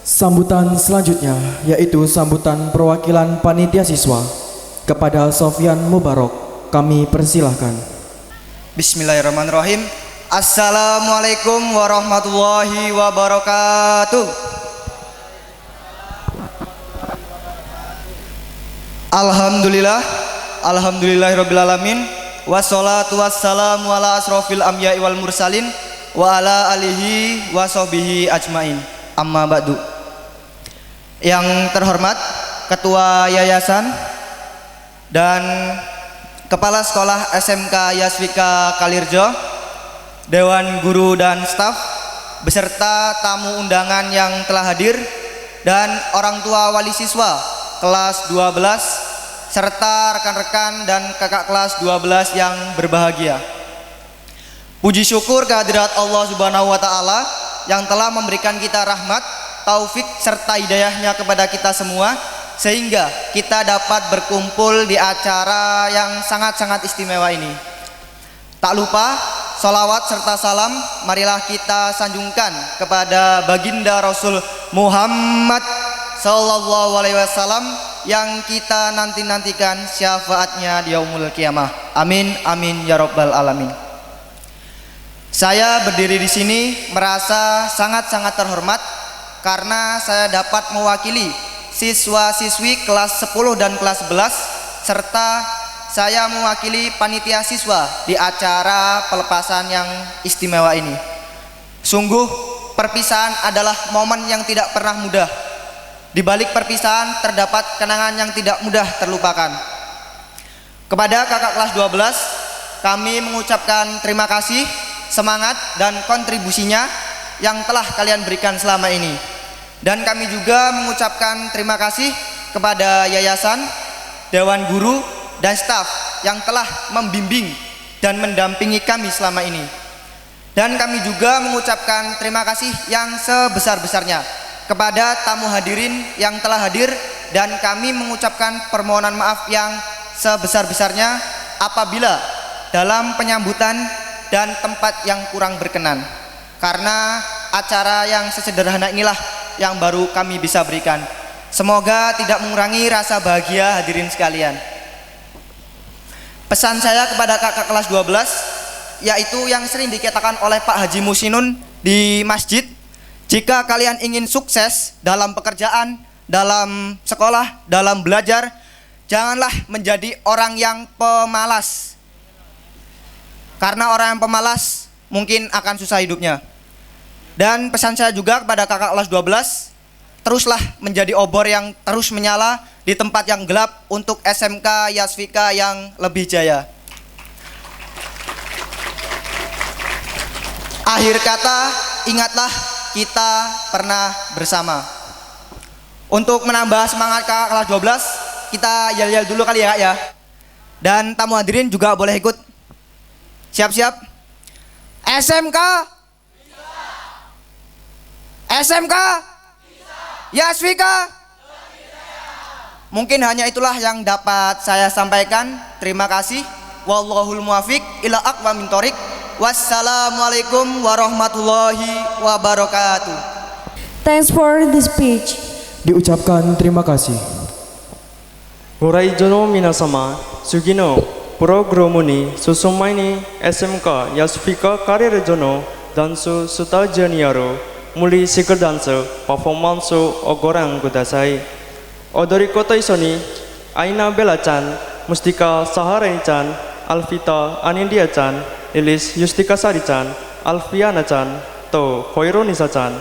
Sambutan selanjutnya yaitu sambutan perwakilan panitia siswa. Kepada Sofyan Mubarak kami persilahkan. Bismillahirrahmanirrahim. Assalamualaikum warahmatullahi wabarakatuh. Alhamdulillah, alhamdulillahirrabbilalamin. Wassalatu wassalamu ala asrofil anbiya'i wal mursalin wa ala alihi wa sahbihi ajmain. Amma ba'du. Yang terhormat Ketua Yayasan dan Kepala Sekolah SMK Yasvika Kalirjo, Dewan Guru dan Staf, beserta tamu undangan yang telah hadir, dan orang tua wali siswa kelas 12, serta rekan-rekan dan kakak kelas 12 yang berbahagia. Puji syukur kehadirat Allah Subhanahu wa Ta'ala yang telah memberikan kita rahmat, taufik, serta hidayahnya kepada kita semua, sehingga kita dapat berkumpul di acara yang sangat-sangat istimewa ini. Tak lupa, sholawat serta salam marilah kita sanjungkan kepada baginda Rasul Muhammad Sallallahu Alaihi Wasallam yang kita nanti-nantikan syafaatnya di yaumul kiamah. Amin, amin ya rabbal alamin. Saya berdiri di sini merasa sangat-sangat terhormat karena saya dapat mewakili siswa-siswi kelas 10 dan kelas 11, serta saya mewakili panitia siswa di acara pelepasan yang istimewa ini. Sungguh perpisahan adalah momen yang tidak pernah mudah. Di balik perpisahan terdapat kenangan yang tidak mudah terlupakan. Kepada kakak kelas 12, kami mengucapkan terima kasih, semangat dan kontribusinya yang telah kalian berikan selama ini. Dan kami juga mengucapkan terima kasih kepada yayasan, dewan guru, dan staf yang telah membimbing dan mendampingi kami selama ini. Dan kami juga mengucapkan terima kasih yang sebesar-besarnya kepada tamu hadirin yang telah hadir, dan kami mengucapkan permohonan maaf yang sebesar-besarnya apabila dalam penyambutan dan tempat yang kurang berkenan. Karena acara yang sesederhana inilah yang baru kami bisa berikan. Semoga tidak mengurangi rasa bahagia hadirin sekalian. Pesan saya kepada kakak kelas 12 yaitu yang sering dikatakan oleh Pak Haji Musinun di masjid, jika kalian ingin sukses dalam pekerjaan, dalam sekolah, dalam belajar, janganlah menjadi orang yang pemalas. Karena orang yang pemalas mungkin akan susah hidupnya. Dan pesan saya juga kepada kakak kelas 12, teruslah menjadi obor yang terus menyala di tempat yang gelap untuk SMK Yasvika yang lebih jaya. Akhir kata, ingatlah kita pernah bersama. Untuk menambah semangat kakak kelas 12, kita yel-yel dulu kali ya kak ya. Dan tamu hadirin juga boleh ikut. Siap-siap. SMK SMK Yasvika. Mungkin hanya itulah yang dapat saya sampaikan. Terima kasih. Wallahul muwafiq ila aqwamit thoriq. Wassalamualaikum warahmatullahi wabarakatuh. Thanks for the speech. Diucapkan terima kasih. ご来場の皆様、次のプログラムに進む前に SMK ヤスフィカカレルジョのダンススタジオにある無理シクダンスパフォーマンスをご覧ください。踊り子と一緒にアイナベラちゃん、ムスティカサハラニちゃん、アルフィタアニンディアちゃん、イリスユスティカサリちゃん、アルフィアナちゃんとホイロニサちゃん、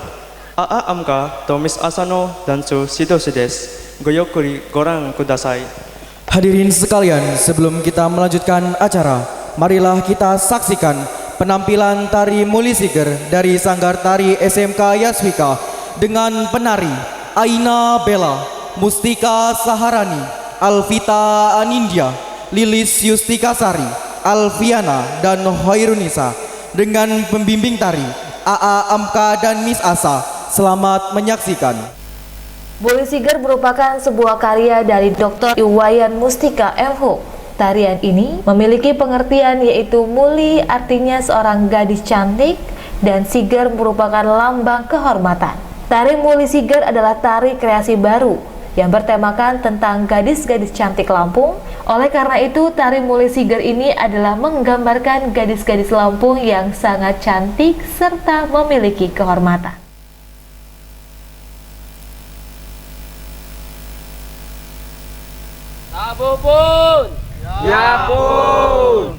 アアアムカとミスアサのダンス指導士です。ごゆっくりご覧ください。 Hadirin sekalian, sebelum kita melanjutkan acara, marilah kita saksikan penampilan tari Mulisiger dari Sanggar Tari SMK Yasvika dengan penari Aina Bella, Mustika Saharani, Alvita Anindya, Lilis Yustikasari, Alfiana, dan Hoirunisa dengan pembimbing tari AA Amka dan Miss Asa. Selamat menyaksikan. Muli Siger merupakan sebuah karya dari Dr. Iwayan Mustika MH. Tarian ini memiliki pengertian yaitu muli artinya seorang gadis cantik dan Siger merupakan lambang kehormatan. Tari Muli Siger adalah tari kreasi baru yang bertemakan tentang gadis-gadis cantik Lampung. Oleh karena itu, tari Muli Siger ini adalah menggambarkan gadis-gadis Lampung yang sangat cantik serta memiliki kehormatan. Sabu pun. Ya pun.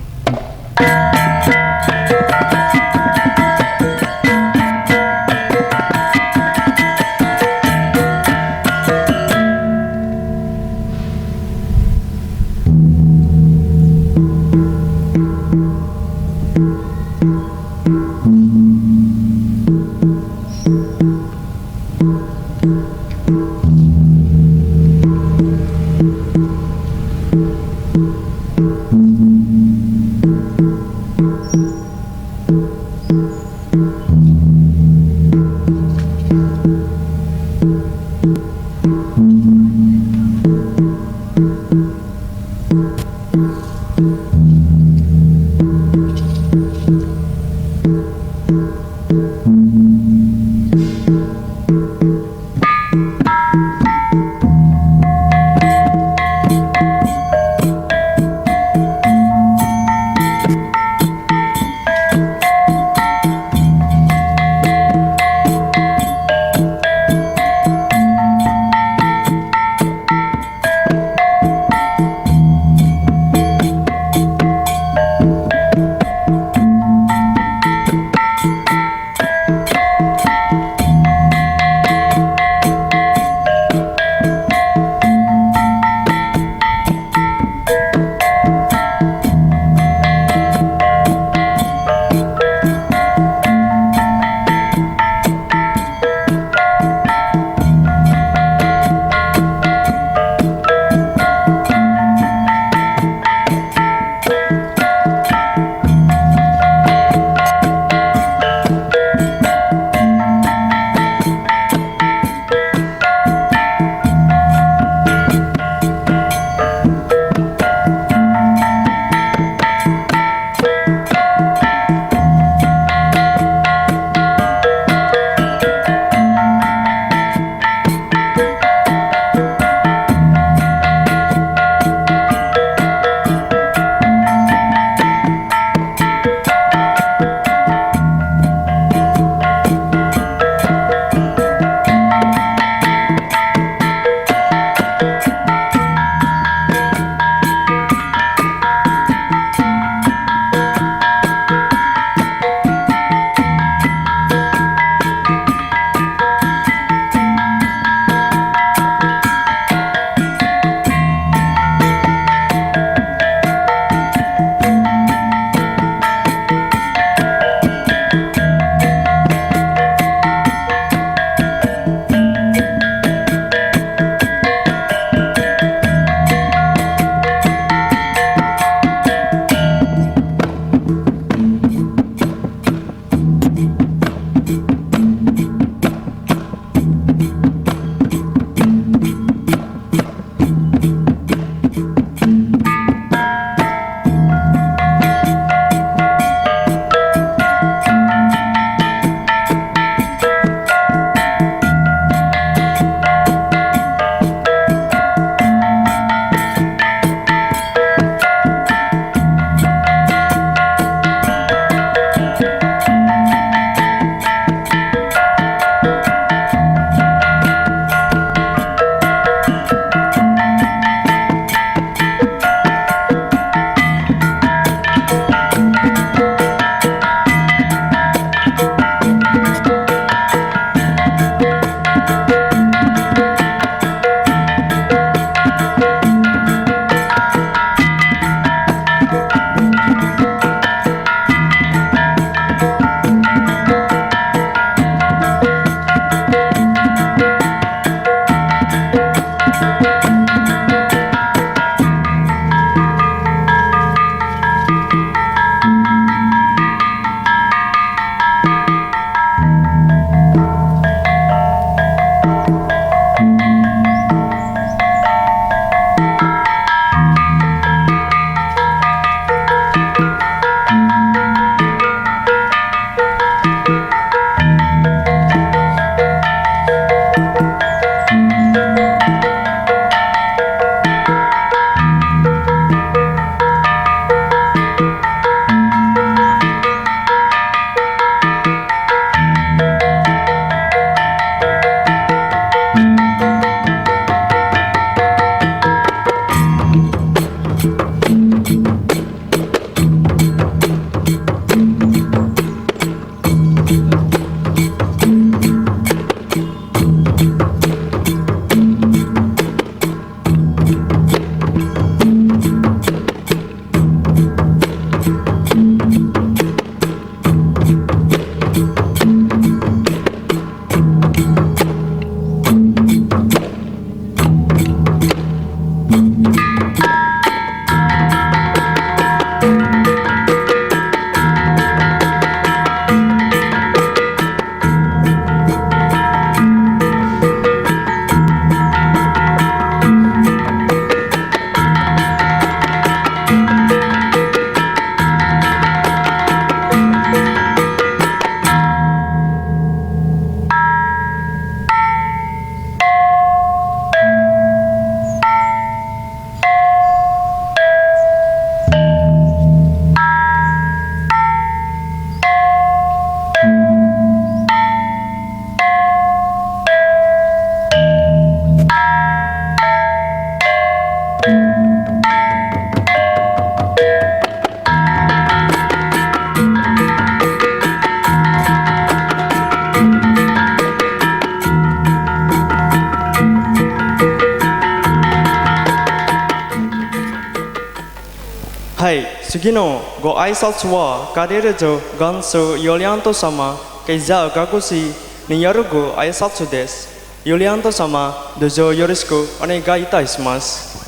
Sugino go aisatsuwa karirejo gansu Yulianto sama keiza gakushi niyarugo aisatsu desu. Yulianto sama dojo yorisku onegai itaimasu.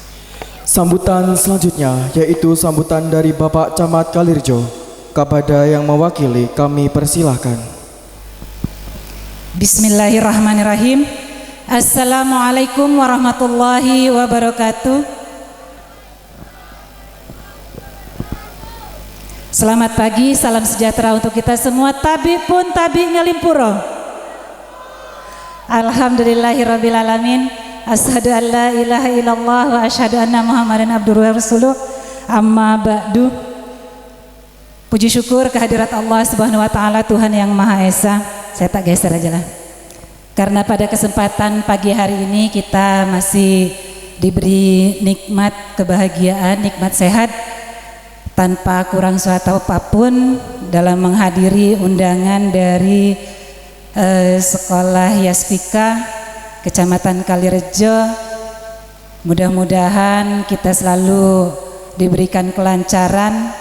Sambutan selanjutnya yaitu sambutan dari Bapak Camat Kalirjo. Kepada yang mewakili kami persilahkan. Bismillahirrahmanirrahim. Assalamualaikum warahmatullahi wabarakatuh. Selamat pagi, salam sejahtera untuk kita semua. Tabi pun tabi ngalimpuro. Alhamdulillahirabbil alamin. Asyhadu an la ilaha illallah wa asyhadu anna Muhammadan abduhu wa rasuluh. Amma ba'du. Puji syukur kehadirat Allah Subhanahu wa taala, Tuhan yang Maha Esa. Saya tak geser aja lah. Karena pada kesempatan pagi hari ini kita masih diberi nikmat kebahagiaan, nikmat sehat tanpa kurang suatu apapun dalam menghadiri undangan dari Sekolah Yasfika Kecamatan Kalirejo. Mudah-mudahan kita selalu diberikan kelancaran,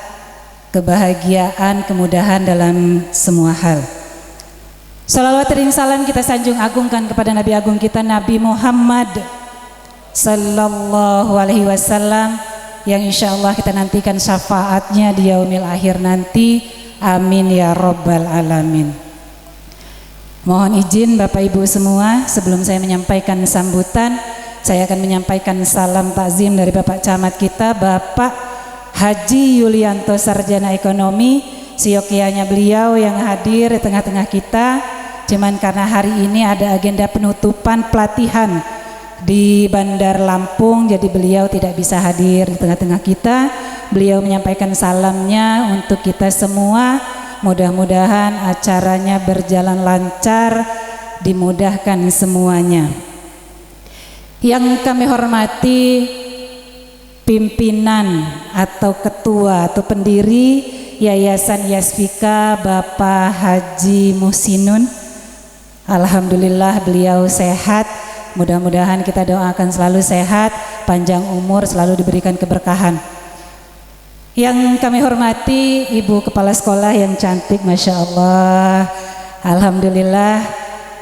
kebahagiaan, kemudahan dalam semua hal. Salawat dan salam kita sanjung agungkan kepada Nabi Agung kita Nabi Muhammad Sallallahu Alaihi Wasallam, yang insya Allah kita nantikan syafaatnya di yaumil akhir nanti. Amin ya Rabbal Alamin. Mohon izin Bapak Ibu semua, sebelum saya menyampaikan sambutan, saya akan menyampaikan salam takzim dari Bapak Camat kita, Bapak Haji Yulianto Sarjana Ekonomi. Siokianya beliau yang hadir di tengah-tengah kita. Cuman karena hari ini ada agenda penutupan pelatihan di Bandar Lampung, jadi beliau tidak bisa hadir di tengah-tengah kita. Beliau menyampaikan salamnya untuk kita semua. Mudah-mudahan acaranya berjalan lancar, dimudahkan semuanya. Yang kami hormati pimpinan atau ketua atau pendiri Yayasan Yasfika Bapak Haji Muhsinun. Alhamdulillah beliau sehat. Mudah-mudahan kita doakan selalu sehat, panjang umur, selalu diberikan keberkahan. Yang kami hormati Ibu Kepala Sekolah yang cantik, Masya Allah. Alhamdulillah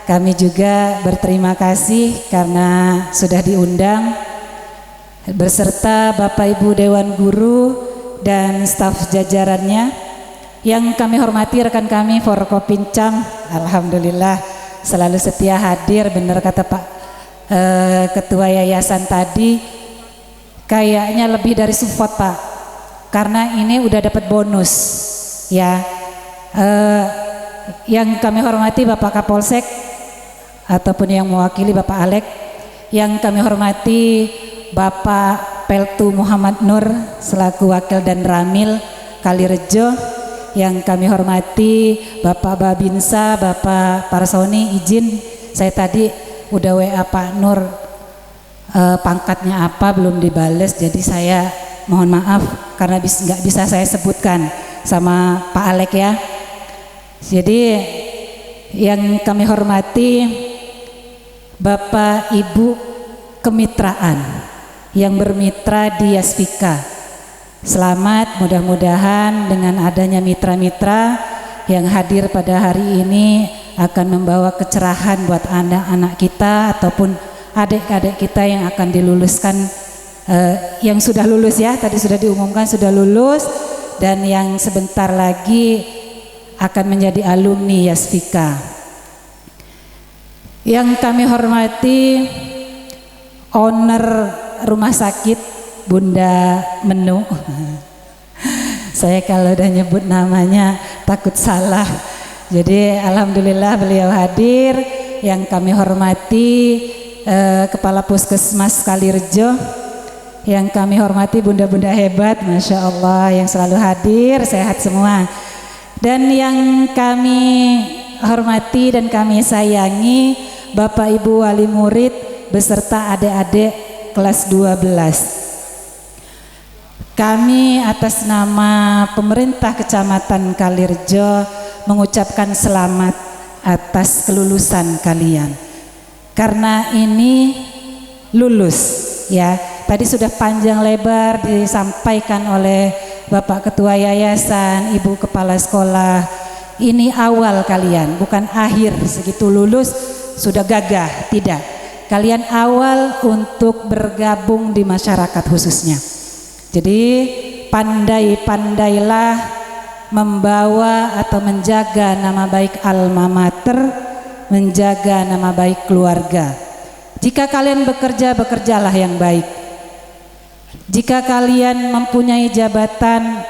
kami juga berterima kasih karena sudah diundang, beserta Bapak Ibu Dewan Guru dan staf jajarannya. Yang kami hormati rekan kami Forkopincam, alhamdulillah selalu setia hadir. Benar kata Pak Ketua Yayasan tadi, kayaknya lebih dari support Pak, karena ini udah dapat bonus ya. Yang kami hormati Bapak Kapolsek ataupun yang mewakili Bapak Alek, yang kami hormati Bapak Peltu Muhammad Nur selaku Wakil dan Ramil Kalirejo, yang kami hormati Bapak Babinsa, Bapak Parsoni. Izin saya tadi udah WA Pak Nur, pangkatnya apa belum dibales, jadi saya mohon maaf karena nggak bisa saya sebutkan sama Pak Alek ya. Jadi yang kami hormati Bapak Ibu kemitraan yang bermitra di Yasfika, selamat. Mudah-mudahan dengan adanya mitra-mitra yang hadir pada hari ini akan membawa kecerahan buat anak-anak kita ataupun adik-adik kita yang akan diluluskan, yang sudah lulus ya, tadi sudah diumumkan sudah lulus, dan yang sebentar lagi akan menjadi alumni Yasfika. Yang kami hormati owner rumah sakit Bunda Menu. Saya kalau udah nyebut namanya takut salah. Jadi alhamdulillah beliau hadir. Yang kami hormati Kepala Puskesmas Kalirejo, yang kami hormati bunda-bunda hebat, Masya Allah, yang selalu hadir, sehat semua. Dan yang kami hormati dan kami sayangi Bapak Ibu Wali Murid beserta adik-adik kelas 12. Kami atas nama pemerintah Kecamatan Kalirejo mengucapkan selamat atas kelulusan kalian. Karena ini lulus ya. Tadi sudah panjang lebar disampaikan oleh Bapak Ketua Yayasan, Ibu Kepala Sekolah. Ini awal kalian, bukan akhir segitu lulus sudah gagah, tidak. Kalian awal untuk bergabung di masyarakat khususnya. Jadi pandai-pandailah membawa atau menjaga nama baik alma mater, menjaga nama baik keluarga. Jika kalian bekerja, bekerjalah yang baik. Jika kalian mempunyai jabatan,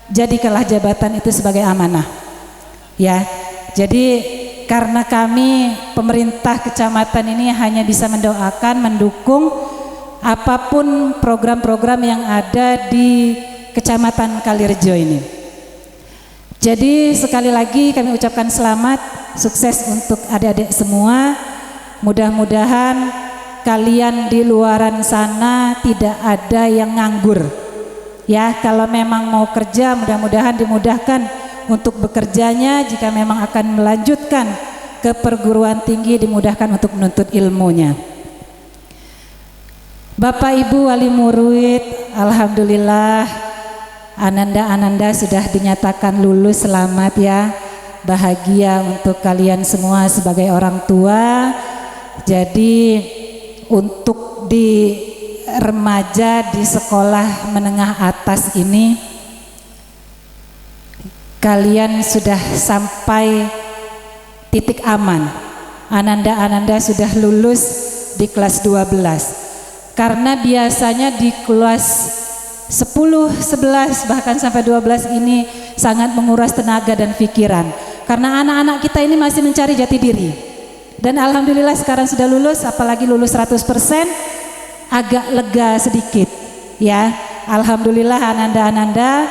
jadikanlah jabatan itu sebagai amanah. Ya, jadi karena kami pemerintah kecamatan ini hanya bisa mendoakan, mendukung apapun program-program yang ada di Kecamatan Kalirejo ini. Jadi sekali lagi kami ucapkan selamat, sukses untuk adik-adik semua. Mudah-mudahan kalian di luaran sana tidak ada yang nganggur. Ya, kalau memang mau kerja mudah-mudahan dimudahkan untuk bekerjanya. Jika memang akan melanjutkan ke perguruan tinggi dimudahkan untuk menuntut ilmunya. Bapak Ibu wali murid, alhamdulillah Ananda sudah dinyatakan lulus, selamat ya. Bahagia untuk kalian semua sebagai orang tua. Jadi untuk di remaja di sekolah menengah atas ini kalian sudah sampai titik aman. Ananda sudah lulus di kelas 12. Karena biasanya di kelas 10, 11 bahkan sampai 12 ini sangat menguras tenaga dan pikiran. Karena anak-anak kita ini masih mencari jati diri. Dan alhamdulillah sekarang sudah lulus, apalagi lulus 100%, agak lega sedikit. Ya, alhamdulillah Ananda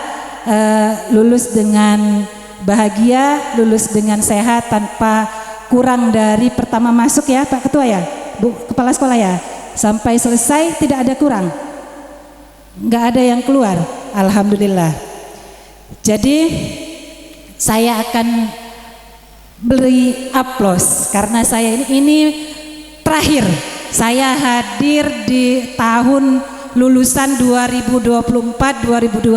lulus dengan bahagia, lulus dengan sehat tanpa kurang dari pertama masuk ya Pak Ketua ya, Bu Kepala Sekolah ya. Sampai selesai tidak ada kurang, nggak ada yang keluar, alhamdulillah. Jadi saya akan beri aplaus karena saya ini terakhir saya hadir di tahun lulusan 2024-2025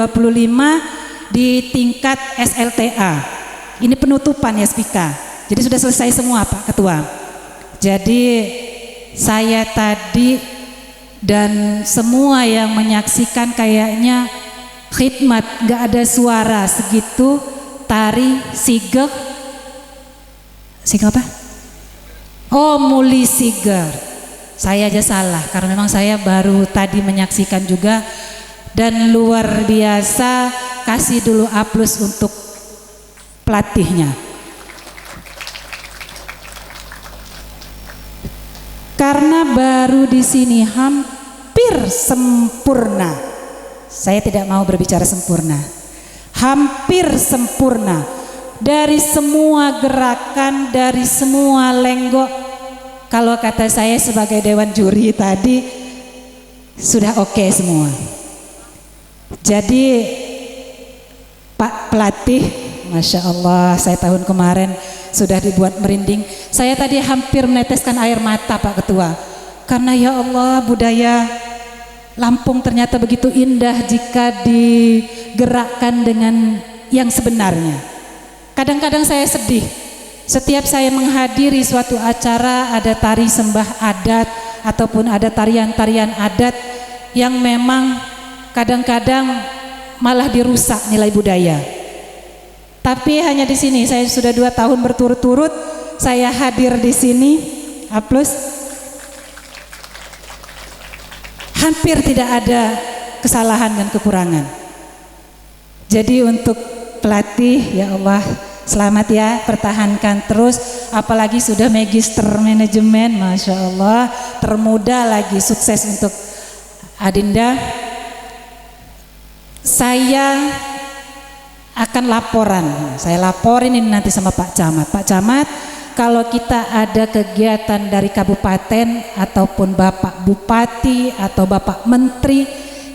di tingkat SLTA. Ini penutupan ya Spika. Jadi sudah selesai semua Pak Ketua. Jadi saya tadi dan semua yang menyaksikan kayaknya khidmat, gak ada suara segitu tari sigeg apa? Oh, Muli Siger. Saya aja salah karena memang saya baru tadi menyaksikan juga, dan luar biasa. Kasih dulu aplaus untuk pelatihnya. Karena baru di sini hampir sempurna. Saya tidak mau berbicara sempurna. Hampir sempurna. Dari semua gerakan, dari semua lenggok. Kalau kata saya sebagai dewan juri tadi sudah oke semua. Jadi Pak pelatih, Masya Allah, saya tahun kemarin sudah dibuat merinding. Saya tadi hampir meneteskan air mata Pak Ketua. Karena ya Allah, budaya Lampung ternyata begitu indah jika digerakkan dengan yang sebenarnya. Kadang-kadang saya sedih. Setiap saya menghadiri suatu acara, ada tari sembah adat ataupun ada tarian-tarian adat yang memang kadang-kadang malah dirusak nilai budaya. Tapi hanya di sini saya sudah 2 tahun berturut-turut saya hadir di sini. Aplaus. Hampir tidak ada kesalahan dan kekurangan. Jadi untuk pelatih, ya Allah, selamat ya, pertahankan terus. Apalagi sudah magister manajemen, Masya Allah, termuda lagi, sukses untuk Adinda. Saya akan laporan, saya laporin ini nanti sama Pak Camat. Pak Camat, kalau kita ada kegiatan dari kabupaten ataupun Bapak Bupati atau Bapak Menteri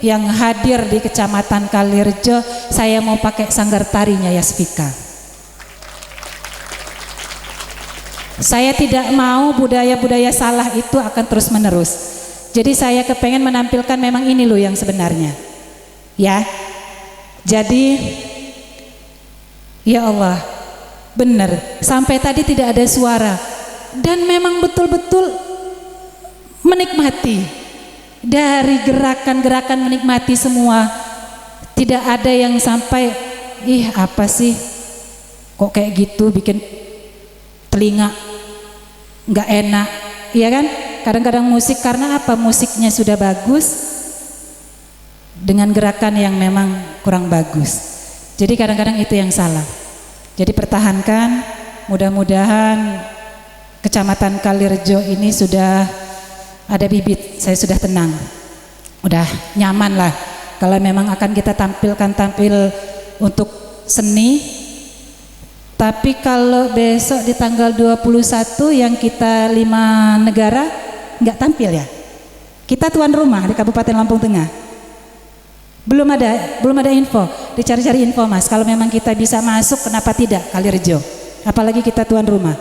yang hadir di Kecamatan Kalirejo, saya mau pakai sanggar tarinya ya Spika. Saya tidak mau budaya-budaya salah itu akan terus menerus. Jadi saya kepengen menampilkan memang ini loh yang sebenarnya. Ya. Jadi ya Allah, benar, sampai tadi tidak ada suara dan memang betul-betul menikmati dari gerakan-gerakan, menikmati semua. Tidak ada yang sampai ih apa sih kok kayak gitu, bikin telinga nggak enak, iya kan? Kadang-kadang musik karena apa, musiknya sudah bagus dengan gerakan yang memang kurang bagus. Jadi kadang-kadang itu yang salah. Jadi pertahankan, mudah-mudahan Kecamatan Kalirejo ini sudah ada bibit, saya sudah tenang, udah nyaman lah. Kalau memang akan kita tampil untuk seni, tapi kalau besok di tanggal 21 yang kita 5 negara nggak tampil ya, kita tuan rumah di Kabupaten Lampung Tengah. Belum ada info, dicari-cari info Mas. Kalau memang kita bisa masuk, kenapa tidak Kalirejo? Apalagi kita tuan rumah.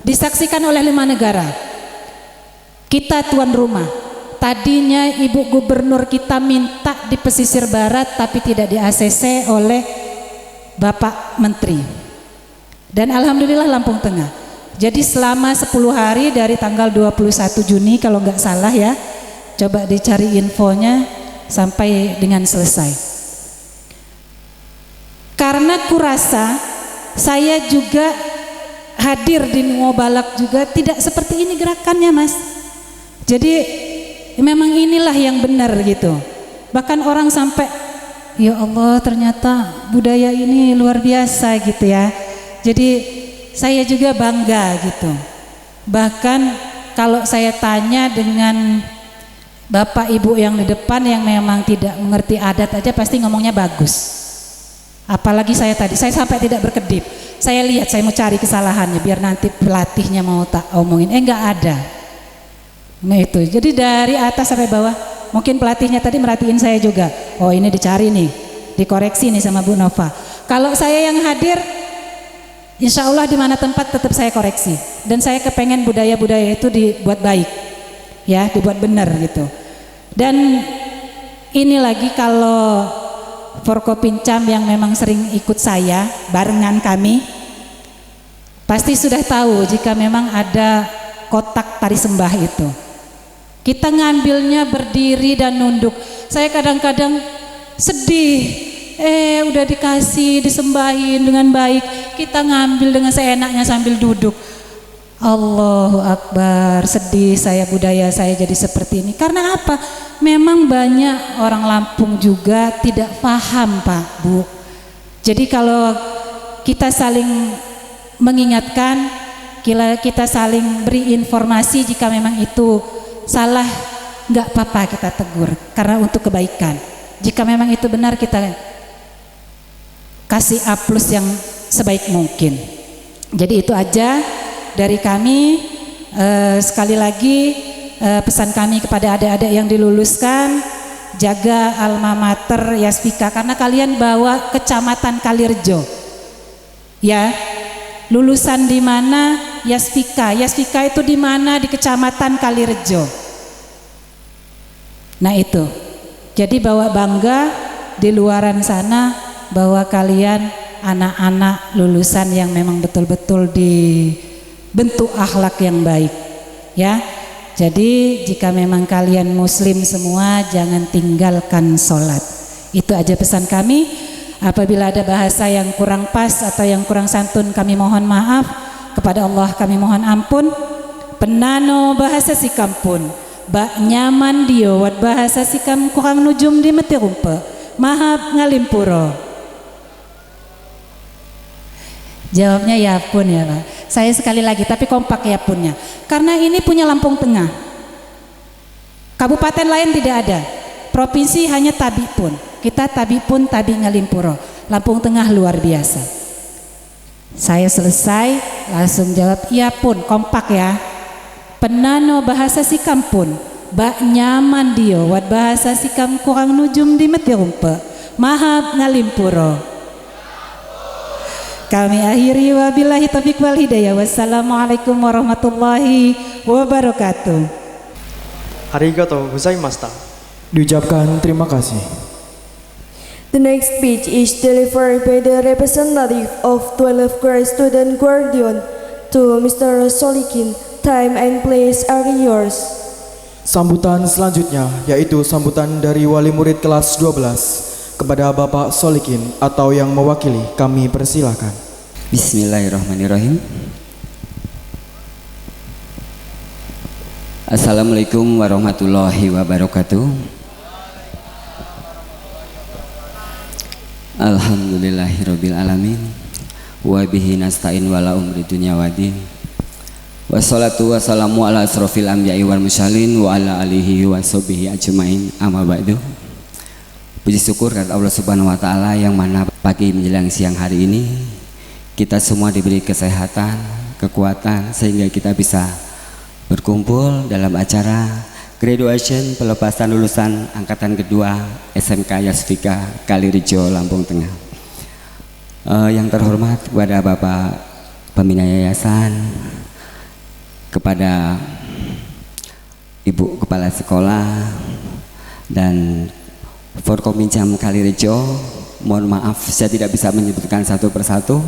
Disaksikan oleh 5 negara. Kita tuan rumah. Tadinya Ibu Gubernur kita minta di pesisir barat, tapi tidak di ACC oleh Bapak Menteri. Dan alhamdulillah Lampung Tengah. Jadi selama 10 hari dari tanggal 21 Juni kalau nggak salah ya, coba dicari infonya sampai dengan selesai. Karena kurasa saya juga hadir di Ngobalak juga tidak seperti ini gerakannya Mas. Jadi memang inilah yang benar gitu. Bahkan orang sampai ya Allah ternyata budaya ini luar biasa gitu ya. Jadi saya juga bangga gitu. Bahkan kalau saya tanya dengan Bapak Ibu yang di depan yang memang tidak mengerti adat aja pasti ngomongnya bagus. Apalagi saya tadi, saya sampai tidak berkedip. Saya lihat, saya mau cari kesalahannya biar nanti pelatihnya mau tak omongin. Enggak ada. Nah itu, jadi dari atas sampai bawah, mungkin pelatihnya tadi merhatiin saya juga. Oh ini dicari nih, dikoreksi nih sama Bu Nova. Kalau saya yang hadir, insya Allah di mana tempat tetap saya koreksi. Dan saya kepengen budaya-budaya itu dibuat baik, ya, dibuat benar gitu. Dan ini lagi kalau Forkopincam yang memang sering ikut saya, barengan kami, pasti sudah tahu jika memang ada kotak tari sembah itu. Kita ngambilnya berdiri dan nunduk. Saya kadang-kadang sedih, udah dikasih, disembahin dengan baik, kita ngambil dengan seenaknya sambil duduk. Allahu Akbar, sedih saya, budaya saya jadi seperti ini. Karena apa? Memang banyak orang Lampung juga tidak paham Pak, Bu. Jadi kalau kita saling mengingatkan, kita saling beri informasi jika memang itu salah, nggak apa-apa kita tegur karena untuk kebaikan. Jika memang itu benar kita kasih A+ yang sebaik mungkin. Jadi itu aja dari kami. Sekali lagi pesan kami kepada adik-adik yang diluluskan, jaga alma mater Yasvika karena kalian bawa Kecamatan Kalirejo. Ya, lulusan di mana? Yasvika. Yasvika itu di mana? Di Kecamatan Kalirejo. Nah itu. Jadi bawa bangga di luaran sana bahwa kalian anak-anak lulusan yang memang betul-betul dibentuk akhlak yang baik. Ya. Jadi jika memang kalian muslim semua jangan tinggalkan sholat. Itu aja pesan kami. Apabila ada bahasa yang kurang pas atau yang kurang santun kami mohon maaf. Kepada Allah kami mohon ampun. Penano bahasa si kampun, bak nyaman dio wat bahasa si kam kurang nujum di meti rumpe. Mahap ngalimpuro. Jawabnya ya pun ya Pak. Saya sekali lagi tapi kompak ya punnya. Karena ini punya Lampung Tengah. Kabupaten lain tidak ada. Provinsi hanya Tabi Pun. Kita Tabi Pun, Tabi Ngalimpuro. Lampung Tengah luar biasa. Saya selesai langsung jawab iya pun, kompak ya. Penano bahasa si kampun. Bak nyaman dio wat bahasa si kam kurang nujum di meti rumpe. Mahap Ngalimpuro. Kami akhiri wabillahi taufiq wal hidayah. Wassalamualaikum warahmatullahi wabarakatuh. Arigatou gozaimashita. Diucapkan terima kasih. The next speech is delivered by the representative of 12th grade student guardian to Mr. Solikin. Time and place are yours. Sambutan selanjutnya yaitu sambutan dari wali murid kelas 12 kepada Bapak Solikin atau yang mewakili, kami persilahkan. Bismillahirrahmanirrahim. Assalamualaikum warahmatullahi wabarakatuh. Alhamdulillahirabbil alamin wa bihi nasta'in wala umri dunya waddin. Wassalatu wassalamu ala asrofil anbiya'i wal mursalin wa ala alihi wa sahbihi ajmain, amma ba'du. Puji syukur kepada Allah Subhanahu wa taala yang mana pagi menjelang siang hari ini kita semua diberi kesehatan, kekuatan sehingga kita bisa berkumpul dalam acara graduation pelepasan lulusan angkatan kedua SMK Yasvika Kalirejo, Lampung Tengah. Yang terhormat kepada Bapak Pembina Yayasan, kepada Ibu Kepala Sekolah dan Forkominjam Kalirejo, mohon maaf saya tidak bisa menyebutkan satu persatu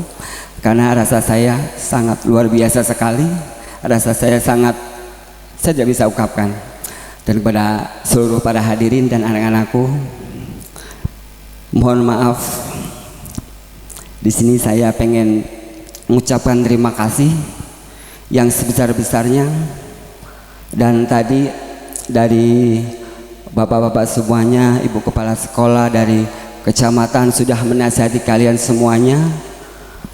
karena rasa saya sangat luar biasa sekali, rasa saya tidak bisa ungkapkan. Dan kepada seluruh para hadirin dan anak-anakku, mohon maaf. Di sini saya pengen mengucapkan terima kasih yang sebesar-besarnya. Dan tadi dari bapak-bapak semuanya, ibu kepala sekolah dari kecamatan sudah menasihati kalian semuanya.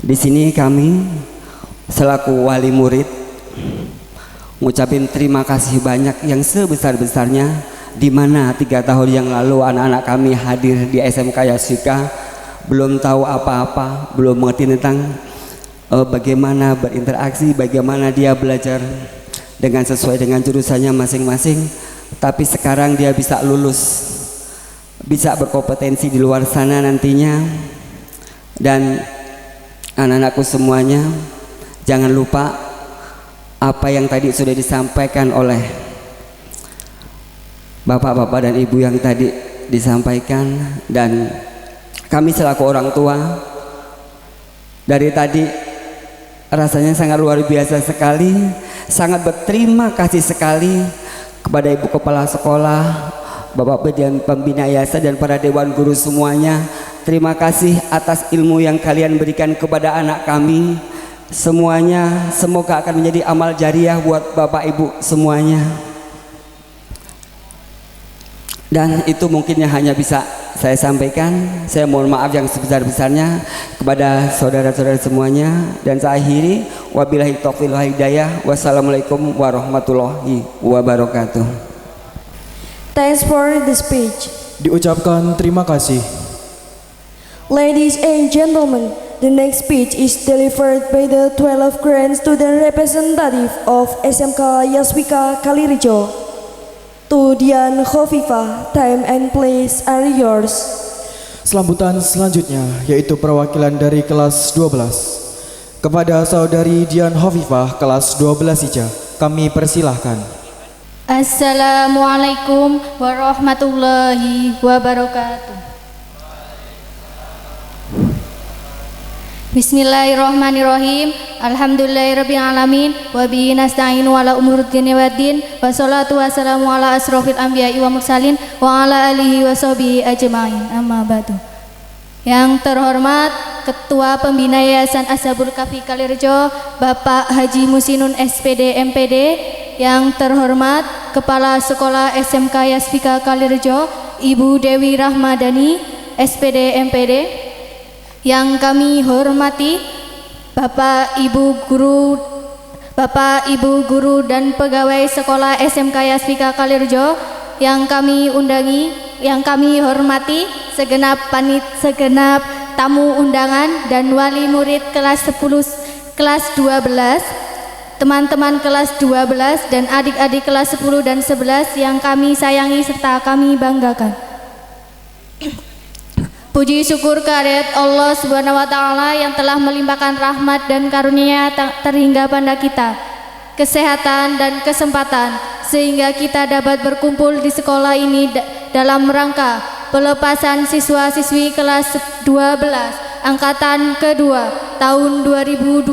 Di sini kami selaku wali murid ngucapin terima kasih banyak yang sebesar-besarnya, di mana 3 tahun yang lalu anak-anak kami hadir di SMK Yasvika belum tahu apa-apa, belum mengerti tentang bagaimana berinteraksi, bagaimana dia belajar dengan sesuai dengan jurusannya masing-masing. Tapi sekarang dia bisa lulus, bisa berkompetensi di luar sana nantinya. Dan anak-anakku semuanya, jangan lupa apa yang tadi sudah disampaikan oleh bapak-bapak dan ibu yang tadi disampaikan, dan kami selaku orang tua dari tadi rasanya sangat luar biasa sekali, sangat berterima kasih sekali kepada ibu kepala sekolah, bapak pembina yayasan dan para dewan guru semuanya. Terima kasih atas ilmu yang kalian berikan kepada anak kami semuanya. Semoga akan menjadi amal jariah buat bapak ibu semuanya. Dan itu mungkin yang hanya bisa saya sampaikan. Saya mohon maaf yang sebesar-besarnya kepada saudara-saudara semuanya, dan saya akhiri wabillahi taufiq wal hidayah. Wassalamualaikum warahmatullahi wabarakatuh. Thanks for the speech. Diucapkan terima kasih. Ladies and gentlemen, the next speech is delivered by the 12th grade student representative of SMK Yasvika Kalirejo to Dian Khofifah. Time and place are yours. Sambutan selanjutnya yaitu perwakilan dari kelas 12 kepada saudari Dian Khofifah kelas 12 IJA. Kami persilahkan. Assalamualaikum warahmatullahi wabarakatuh. Bismillahirrahmanirrahim. Alhamdulillahirabbil alamin wa bihi nasta'inu ala umuri dunya waddin. Wassalatu wassalamu ala asrofil anbiya'i wa mursalin wa ala alihi wa sahbihi ajmain, amma ba'du. Yang terhormat Ketua Pembina Yayasan Ashabul Kahfi Kalirejo, Bapak Haji Musinun SPD MPD. Yang terhormat Kepala Sekolah SMK Yasvika Kalirejo, Ibu Dewi Rahmadani SPD MPD. Yang kami hormati Bapak Ibu Guru dan pegawai sekolah SMK Yasvika Kalirejo, yang kami undangi, yang kami hormati segenap tamu undangan dan wali murid kelas 10 kelas 12, teman-teman kelas 12 dan adik-adik kelas 10 dan 11 yang kami sayangi serta kami banggakan. Puji syukur kehadirat Allah Subhanahu wa taala yang telah melimpahkan rahmat dan karunia terhingga pada kita, kesehatan dan kesempatan sehingga kita dapat berkumpul di sekolah ini dalam rangka pelepasan siswa-siswi kelas 12 angkatan kedua tahun 2025.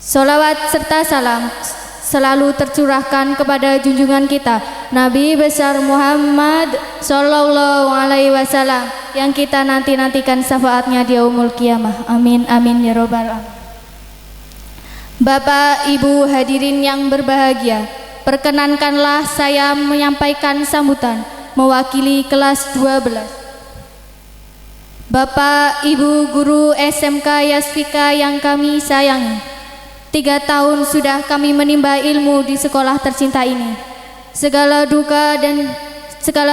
Sholawat serta salam selalu tercurahkan kepada junjungan kita Nabi besar Muhammad Sallallahu Alaihi Wasallam yang kita nantikan syafaatnya di yaumul qiyamah. Amin amin ya robbal alamin. Bapak Ibu hadirin yang berbahagia, perkenankanlah saya menyampaikan sambutan mewakili kelas 12. Bapak Ibu guru SMK Yasfika yang kami sayangi, 3 tahun sudah kami menimba ilmu di sekolah tercinta ini. Segala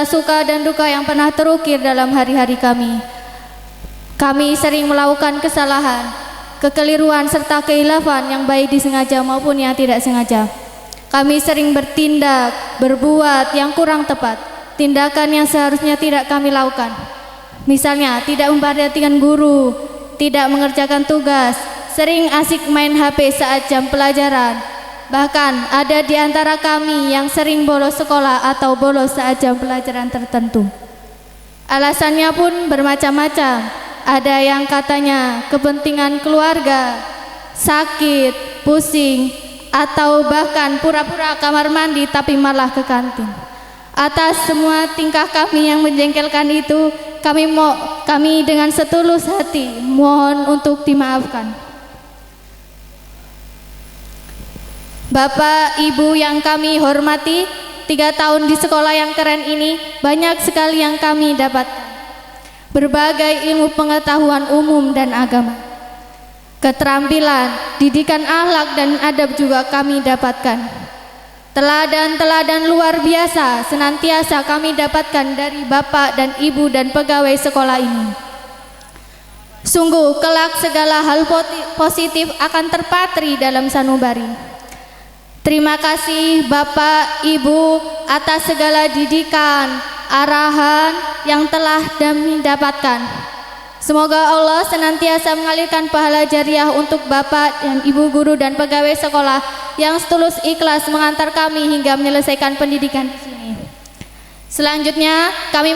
suka dan duka yang pernah terukir dalam hari-hari kami. Kami sering melakukan kesalahan, kekeliruan serta kehilafan yang baik disengaja maupun yang tidak sengaja. Kami sering bertindak, berbuat yang kurang tepat, tindakan yang seharusnya tidak kami lakukan. Misalnya tidak memperhatikan guru, tidak mengerjakan tugas, sering asik main HP saat jam pelajaran. Bahkan ada di antara kami yang sering bolos sekolah atau bolos saat jam pelajaran tertentu. Alasannya pun bermacam-macam. Ada yang katanya kepentingan keluarga, sakit, pusing, atau bahkan pura-pura kamar mandi tapi malah ke kantin. Atas semua tingkah kami yang menjengkelkan itu, kami dengan setulus hati mohon untuk dimaafkan. Bapak, Ibu yang kami hormati, 3 tahun di sekolah yang keren ini banyak sekali yang kami dapatkan. Berbagai ilmu pengetahuan umum dan agama, keterampilan, didikan akhlak dan adab juga kami dapatkan. Teladan-teladan luar biasa senantiasa kami dapatkan dari Bapak dan Ibu dan pegawai sekolah ini. Sungguh kelak segala hal positif akan terpatri dalam sanubari. Terima kasih Bapak, Ibu atas segala didikan, arahan yang telah kami dapatkan. Semoga Allah senantiasa mengalirkan pahala jariah untuk Bapak dan Ibu guru dan pegawai sekolah yang setulus ikhlas mengantar kami hingga menyelesaikan pendidikan di sini. Selanjutnya, kami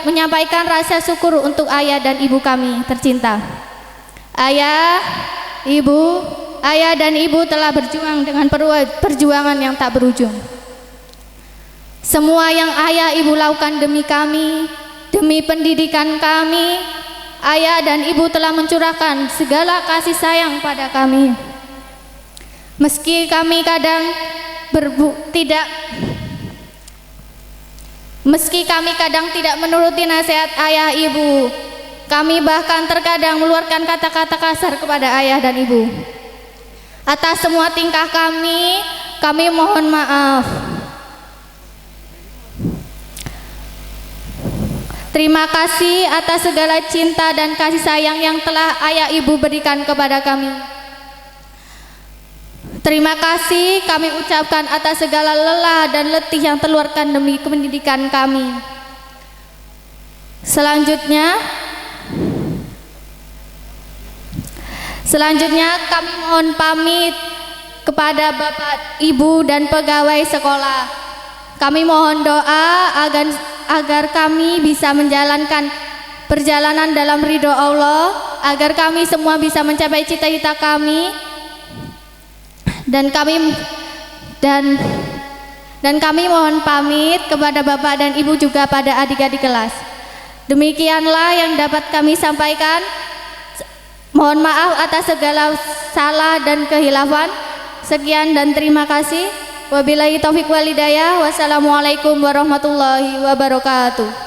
menyampaikan rasa syukur untuk ayah dan ibu kami tercinta. Ayah dan ibu telah berjuang dengan perjuangan yang tak berujung. Semua yang ayah ibu lakukan demi kami, demi pendidikan kami, ayah dan ibu telah mencurahkan segala kasih sayang pada kami. Meski kami kadang tidak menuruti nasihat ayah ibu, kami bahkan terkadang mengeluarkan kata-kata kasar kepada ayah dan ibu. Atas semua tingkah kami mohon maaf. Terima kasih atas segala cinta dan kasih sayang yang telah ayah ibu berikan kepada kami. Terima kasih kami ucapkan atas segala lelah dan letih yang terluarkan demi pendidikan kami. Selanjutnya kami mohon pamit kepada Bapak, Ibu dan pegawai sekolah. Kami mohon doa agar kami bisa menjalankan perjalanan dalam ridho Allah, agar kami semua bisa mencapai cita-cita kami, dan kami mohon pamit kepada Bapak dan Ibu juga pada adik-adik kelas. Demikianlah yang dapat kami sampaikan. Mohon maaf atas segala salah dan kehilafan. Sekian dan terima kasih. Wabillahi taufiq wal hidayah. Wassalamualaikum warahmatullahi wabarakatuh.